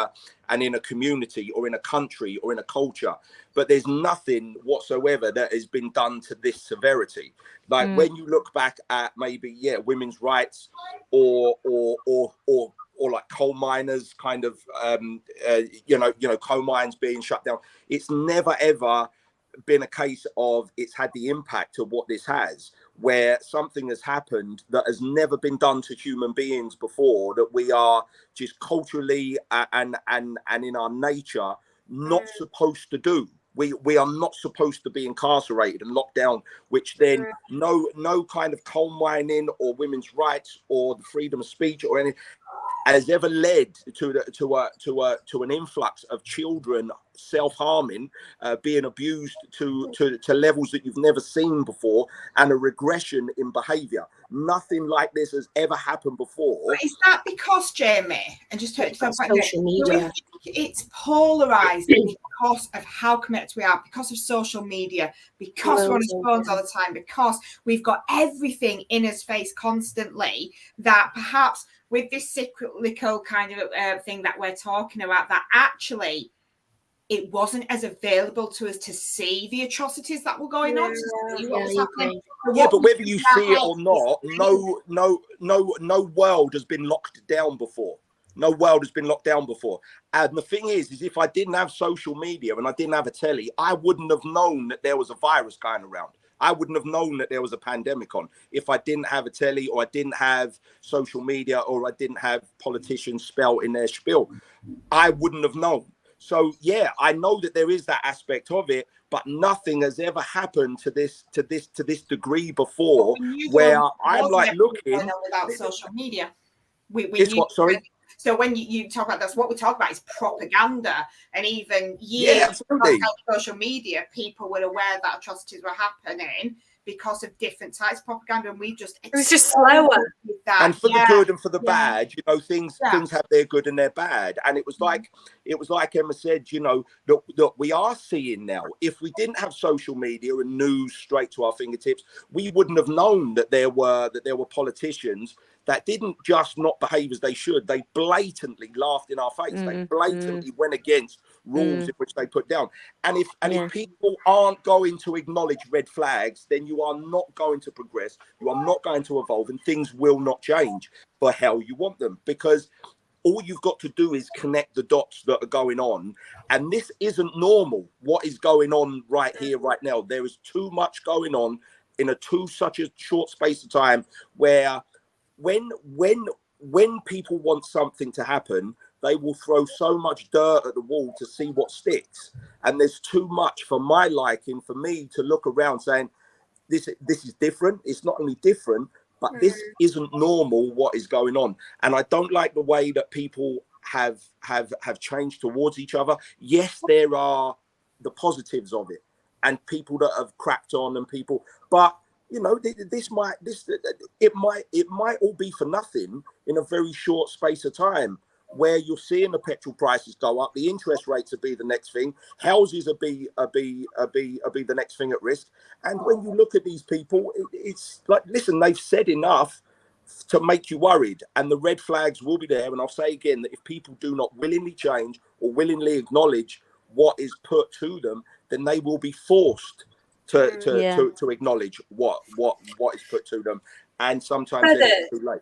a community or in a country or in a culture. But there's nothing whatsoever that has been done to this severity. Like when you look back at maybe women's rights or like coal miners, kind of coal mines being shut down. It's never ever been a case of it's had the impact of what this has, where something has happened that has never been done to human beings before, that we are just culturally and in our nature not supposed to do. We are not supposed to be incarcerated and locked down, which then no kind of coal mining or women's rights or the freedom of speech or anything has ever led to an influx of children self-harming, being abused to levels that you've never seen before, and a regression in behaviour. Nothing like this has ever happened before. But is that because, Jamie, and just to social media, it's polarised because of how connected we are, because of social media, because we're on our phones all the time, because we've got everything in his face constantly, that perhaps with this cyclical kind of thing that we're talking about, that actually it wasn't as available to us to see the atrocities that were going on, to see what was happening. Yeah, but whether you see it or not, no world has been locked down before. No world has been locked down before. And the thing is if I didn't have social media and I didn't have a telly, I wouldn't have known that there was a virus going around. I wouldn't have known that there was a pandemic on if I didn't have a telly, or I didn't have social media, or I didn't have politicians spell in their spiel. I wouldn't have known. So yeah, I know that there is that aspect of it, but nothing has ever happened to this degree before, where I'm like looking without social media. It's what? Sorry. So when you talk about, that's what we talk about, is propaganda. And even years on social media, people were aware that atrocities were happening because of different types of propaganda, and we it was just slower. And for the good and for the bad, you know, things have their good and their bad. And it was like Emma said, you know, that we are seeing now. If we didn't have social media and news straight to our fingertips, we wouldn't have known that there were politicians that didn't just not behave as they should. They blatantly laughed in our face. They blatantly went against rules in which they put down. And if people aren't going to acknowledge red flags, then you are not going to progress. You are not going to evolve, and things will not change for how you want them, because all you've got to do is connect the dots that are going on. And this isn't normal. What is going on right here, right now? There is too much going on in such a short space of time, where when people want something to happen, they will throw so much dirt at the wall to see what sticks. And there's too much for my liking for me to look around saying, this is different. It's not only different, but this isn't normal, what is going on. And I don't like the way that people have changed towards each other. Yes, there are the positives of it, and people that have cracked on, and people, but you know, it might all be for nothing in a very short space of time, where you're seeing the petrol prices go up, the interest rates will be the next thing, houses will be the next thing at risk. And when you look at these people, it's like, listen, they've said enough to make you worried, and the red flags will be there. And I'll say again that if people do not willingly change or willingly acknowledge what is put to them, then they will be forced to acknowledge what is put to them, and sometimes it's too late.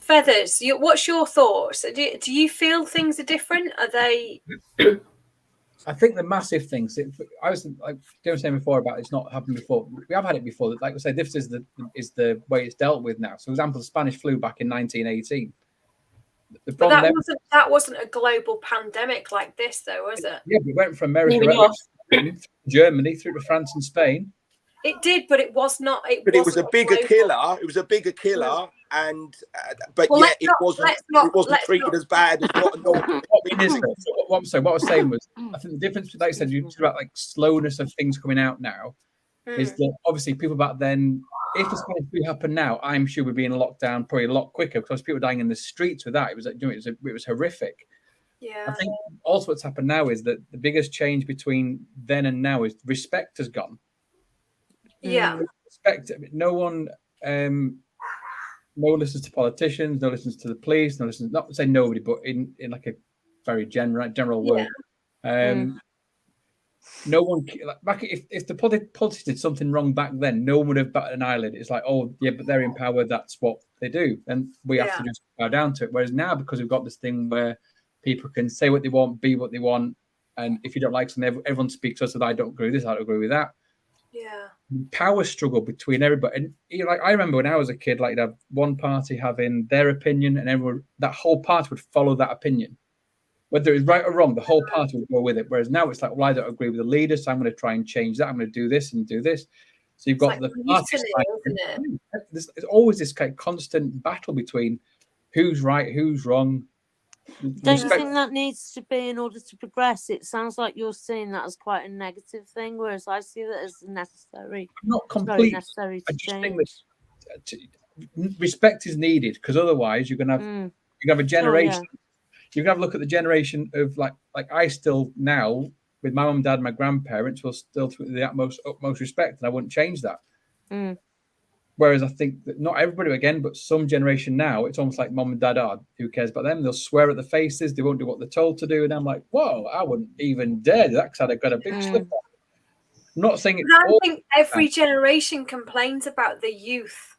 Feathers, what's your thoughts? Do you feel things are different? Are they? I think the massive things. I was like saying before about it's not happened before. We have had it before. Like I say, this is the way it's dealt with now. So, for example, the Spanish flu back in 1918. But that wasn't a global pandemic like this, though, was it? Yeah, we went from America, Germany, through to France and Spain. It did, but it was not. It was a bigger killer. It was a bigger killer, and but well, it wasn't treated as bad as what. What I was saying was, I think the difference, like I said, you talk about like slowness of things coming out now, is that obviously people back then, if the Spanish flu happened now, I'm sure we'd be in a lockdown probably a lot quicker, because people dying in the streets with that. It was horrific. Yeah. I think also what's happened now is that the biggest change between then and now is respect has gone. Yeah. Respect. No one listens to politicians, no listens to the police, no listens, not to say nobody, but in like a very general word. No one, like, back if the politics did something wrong back then, no one would have batted an eyelid. It's like, oh yeah, but they're in power, that's what they do, and we have to just bow down to it. Whereas now, because we've got this thing where people can say what they want, be what they want, and if you don't like something, everyone speaks to us that I don't agree with this, I don't agree with that. Yeah. Power struggle between everybody. And like, I remember when I was a kid, like, you'd have one party having their opinion, and everyone, that whole party would follow that opinion. Whether it's right or wrong, the whole party would go with it. Whereas now it's like, well, I don't agree with the leader, so I'm going to try and change that. I'm going to do this and do this. So you've got the party side, isn't it? There's always this kind of constant battle between who's right, who's wrong. Don't you think that needs to be in order to progress? It sounds like you're seeing that as quite a negative thing, whereas I see that as necessary. Not complete. Necessary to change. Think that respect is needed, because otherwise you're going to have a generation. You're going to have a look at the generation of like I still now, with my mum, dad, my grandparents, will still treat the utmost respect, and I wouldn't change that. Whereas I think that not everybody again, but some generation now, it's almost like mom and dad are. Who cares about them? They'll swear at the faces. They won't do what they're told to do. And I'm like, whoa, I wouldn't even dare do that because I'd got a big slip on. I'm not saying it's I think every generation complains about the youth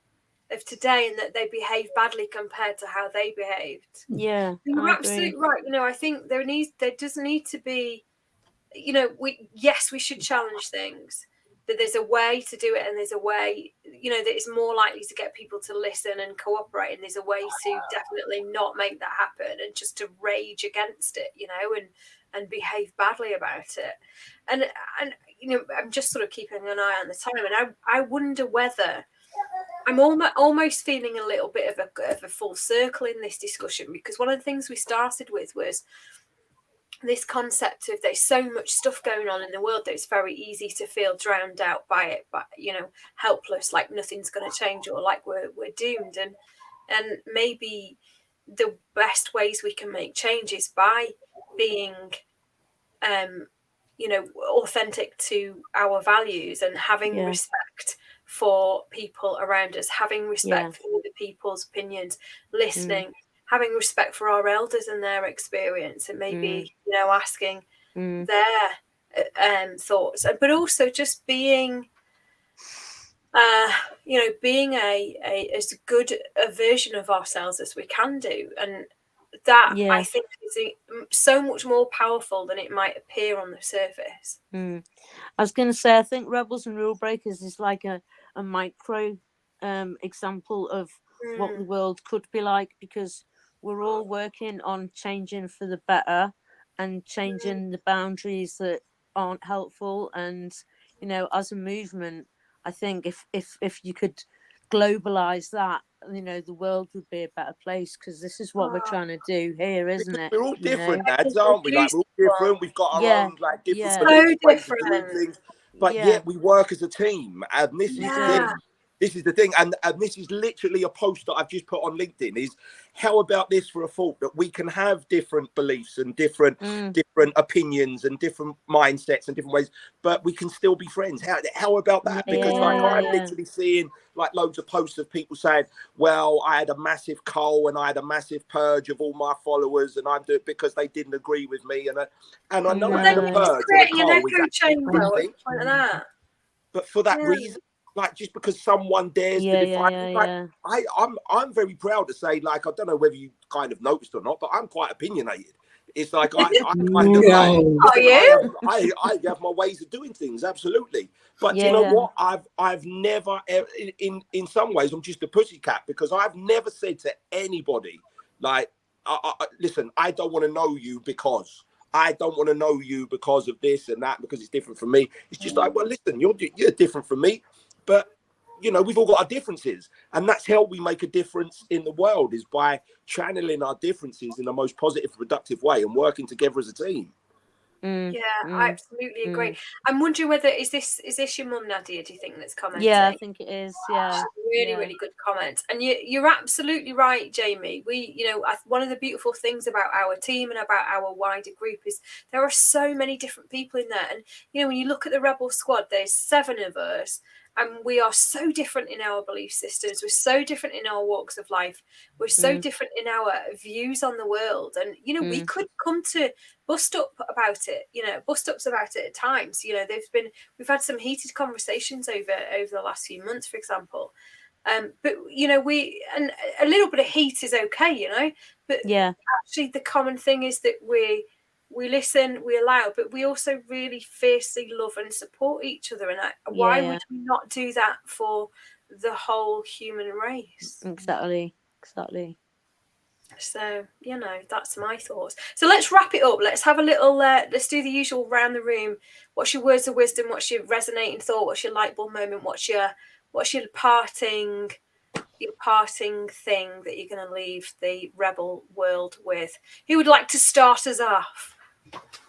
of today and that they behave badly compared to how they behaved. Yeah, you're absolutely right. I think there does need to be, we should challenge things, but there's a way to do it, and there's a way, that is more likely to get people to listen and cooperate, and there's a way to definitely not make that happen and just to rage against it, and behave badly about it. And I'm just sort of keeping an eye on the time, and I wonder whether I'm almost feeling a little bit of a full circle in this discussion, because one of the things we started with was this concept of there's so much stuff going on in the world that it's very easy to feel drowned out by it, but helpless, like nothing's going to change, or like we're doomed. And maybe the best ways we can make change is by being authentic to our values and having respect for people around us, having respect for other people's opinions, listening, having respect for our elders and their experience, and maybe asking their thoughts, but also just being being a as good a version of ourselves as we can do. And that I think is so much more powerful than it might appear on the surface. I was going to say, I think Rebels and Rule Breakers is like a micro example of what the world could be like, because we're all working on changing for the better and changing the boundaries that aren't helpful. And as a movement, I think if you could globalize that, the world would be a better place, because this is what we're trying to do here, isn't it? We're all different, lads, aren't we? Like, we're all different. We've got our own different ways of doing things, but yet we work as a team. And this is the thing. This is the thing, and this is literally a post that I've just put on LinkedIn. Is how about this for a thought that we can have different beliefs and different opinions and different mindsets and different ways, but we can still be friends. How about that? Because I'm literally seeing like loads of posts of people saying, "Well, I had a massive cull and I had a massive purge of all my followers, and I do it because they didn't agree with me." And I know the purge and the cull is actually a good thing, but for that reason. Like, just because someone dares to define I'm very proud to say, like, I don't know whether you kind of noticed or not, but I'm quite opinionated. It's like I have my ways of doing things, absolutely. But you know what? I've never, in some ways, I'm just a pussycat, because I've never said to anybody, like, listen, I don't want to know you because. I don't want to know you because of this and that, because it's different from me. It's just like, well, listen, you're different from me. But, we've all got our differences, and that's how we make a difference in the world, is by channeling our differences in the most positive, productive way and working together as a team. I absolutely agree. I'm wondering whether is this your mum, Nadia, do you think, that's commenting? Yeah, I think it is. Yeah, really good comment. And you're absolutely right, Jamie. We, one of the beautiful things about our team and about our wider group is there are so many different people in there. And when you look at the Rebel Squad, there's 7 of us, and we are so different in our belief systems. We're so different in our walks of life. We're so different in our views on the world. And we could come to bust-ups about it at times. We've had some heated conversations over the last few months, for example. But and a little bit of heat is okay, but actually the common thing is that we listen, we allow, but we also really fiercely love and support each other. And why would we not do that for the whole human race? Exactly. So, that's my thoughts. So let's wrap it up. Let's have a little, let's do the usual round the room. What's your words of wisdom? What's your resonating thought? What's your light bulb moment? What's your parting thing that you're going to leave the Rebel world with? Who would like to start us off?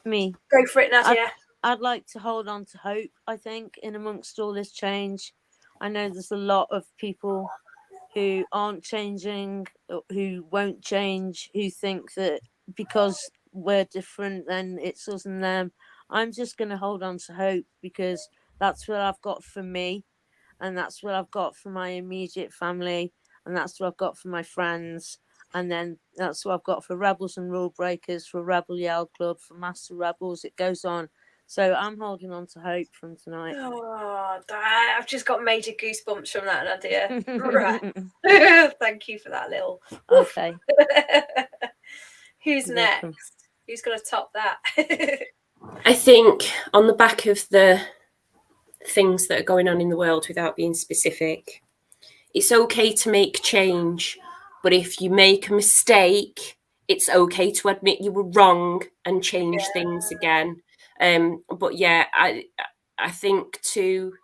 Me. Go for it, Nadia. I'd like to hold on to hope, I think, in amongst all this change. I know there's a lot of people who aren't changing, who won't change, who think that because we're different, then it's us and them. I'm just going to hold on to hope, because that's what I've got for me. and that's what I've got for my immediate family, and that's what I've got for my friends, and then that's what I've got for Rebels and Rule Breakers, for Rebel Yell Club, for Master Rebels. It goes on. So I'm holding on to hope from tonight. Oh, I've just got major goosebumps from that, Nadia. Right. Thank you for that little. Okay. Who's next? Who's going to top that? I think on the back of the things that are going on in the world, without being specific, it's okay to make change, but if you make a mistake, it's okay to admit you were wrong and change things again. But yeah, I think to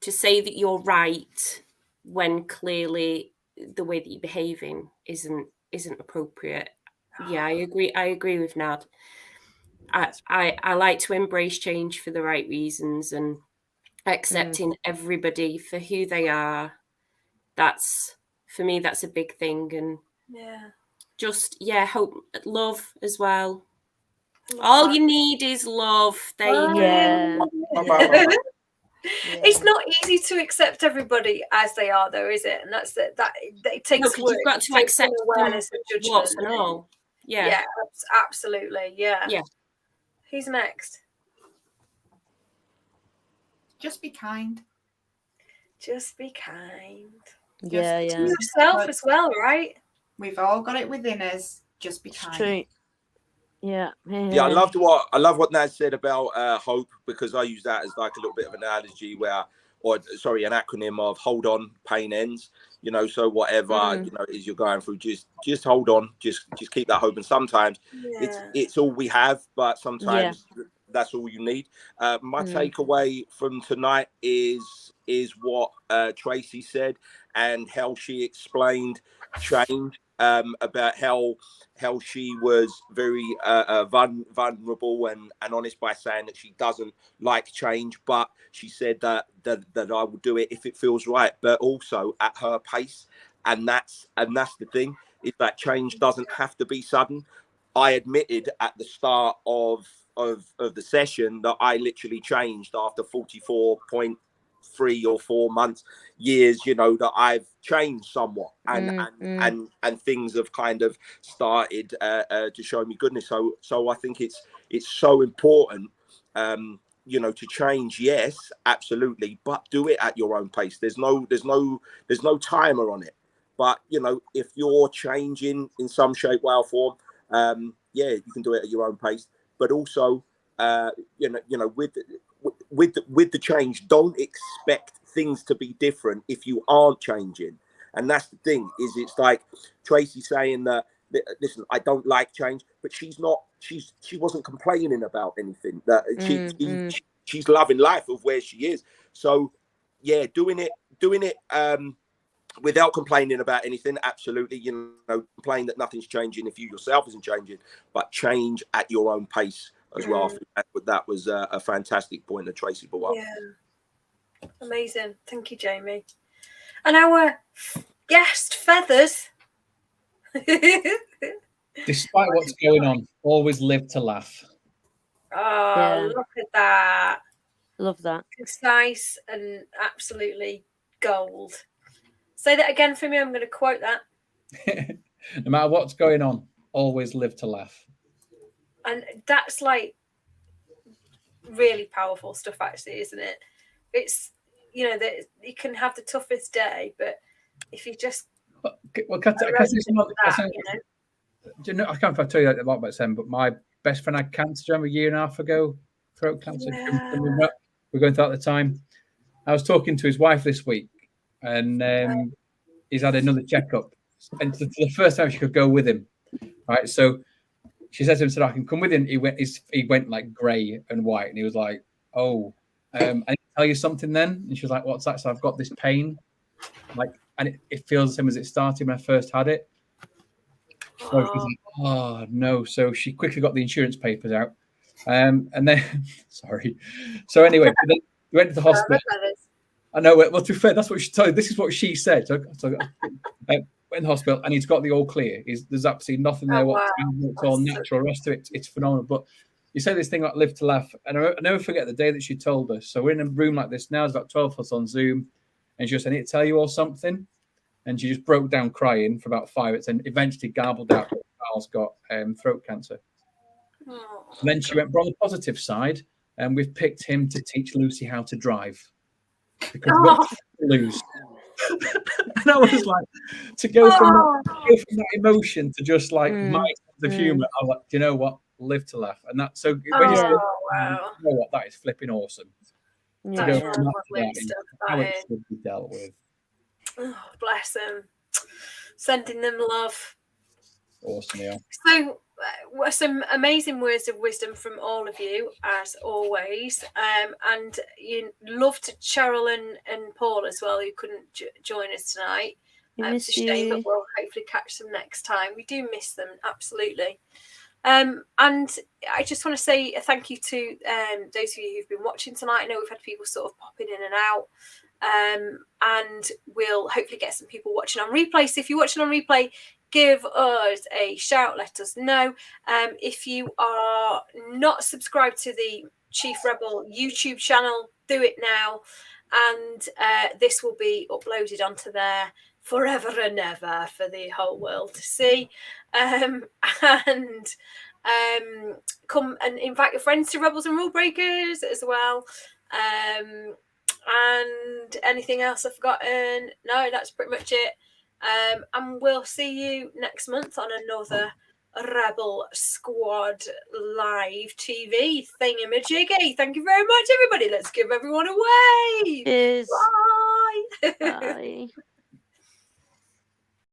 say that you're right when clearly the way that you're behaving isn't appropriate. Yeah, I agree with Nad. I like to embrace change for the right reasons and accepting everybody for who they are. That's, for me, that's a big thing. And just hope, love as well. All you need is love. There you go. It's not easy to accept everybody as they are, though, is it? And that's that it takes work. You've got to accept awareness and judgment and all. Yeah, absolutely. Yeah. Who's next? Just be kind. Just be kind. Yeah. To yourself as well, right? We've all got it within us. Just be kind. True. Yeah. I love what Naz said about hope, because I use that as like a little bit of an analogy an acronym of hold on, pain ends. So whatever is you're going through, just hold on, just keep that hope. And sometimes it's all we have, but sometimes that's all you need. My takeaway from tonight is what Tracy said and how she explained change. About how she was very vulnerable and honest by saying that she doesn't like change, but she said that I will do it if it feels right, but also at her pace. And that's the thing, is that change doesn't have to be sudden. I admitted at the start of the session that I literally changed after 44.3 or 4 months, years, that I've changed somewhat, and things have kind of started to show me goodness. So I think it's so important, to change. Yes, absolutely, but do it at your own pace. There's no timer on it. But if you're changing in some shape, way, or form, you can do it at your own pace. But also, with the change, don't expect things to be different if you aren't changing. And that's the thing, is it's like Tracy saying that, listen, I don't like change, but she wasn't complaining about anything. That she's loving life of where she is. So doing it without complaining about anything. Absolutely, complain that nothing's changing if you yourself isn't changing, but change at your own pace as well. I think that was a fantastic point that Tracy brought up. Yeah, amazing. Thank you, Jamie. And our guest, Feathers. Despite what's going on, always live to laugh. Oh, look at that. Love that. Concise and absolutely gold. Say that again for me. I'm going to quote that. No matter what's going on, always live to laugh. And that's like really powerful stuff, actually, isn't it? It's, that you can have the toughest day, but if you just... I can't tell you a lot about Sam, but my best friend had cancer a year and a half ago, throat cancer. Yeah. We're going through at the time. I was talking to his wife this week, and he's had another checkup, and for the first time she could go with him. Right, so she said to him, "I can come with him." He went like grey and white, and he was like, "Oh, I need to tell you something then." And she was like, "What's that?" So I've got this pain, and it feels the same as it started when I first had it. So she's like, "Oh no!" So she quickly got the insurance papers out, and then sorry. So anyway, we went to the hospital. I know. Well, to be fair, that's what she told. This is what she said. So went in the hospital, and he's got the all clear. There's absolutely nothing there. It's all natural. The rest of it, it's phenomenal. But you say this thing like live to laugh, and I never forget the day that she told us. So we're in a room like this now. There's about 12 of us on Zoom, and she just said, "I need to tell you all something," and she just broke down crying for about 5 minutes, and eventually garbled out that Carl's got throat cancer. Oh, And then she went, "But on the positive side, and we've picked him to teach Lucy how to drive because we lose." And I was like, to go from that emotion to just like my sense of humor, I was like, do you know what? Live to laugh. And that, so when you say, wow. you know what, that is flipping awesome. Yeah. To go That's from that lovely to that stuff, how that it is. should be dealt with. Oh, bless them. Sending them love. Awesome, yeah. So, some amazing words of wisdom from all of you, as always. And you love to Cheryl and Paul as well, who couldn't join us tonight. It's a shame, but we'll hopefully catch them next time. We do miss them, absolutely. And I just want to say a thank you to those of you who've been watching tonight. I know we've had people sort of popping in and out. And we'll hopefully get some people watching on replay. So if you're watching on replay, give us a shout, let us know. If you are not subscribed to the Chief Rebel YouTube channel, do it now, and this will be uploaded onto there forever and ever for the whole world to see. And come and invite your friends to Rebels and Rule Breakers as well. And anything else I've forgotten? No, that's pretty much it. And we'll see you next month on another Rebel Squad live TV thingamajiggy. Thank you very much, everybody. Let's give everyone a wave. Cheers. Bye. Bye.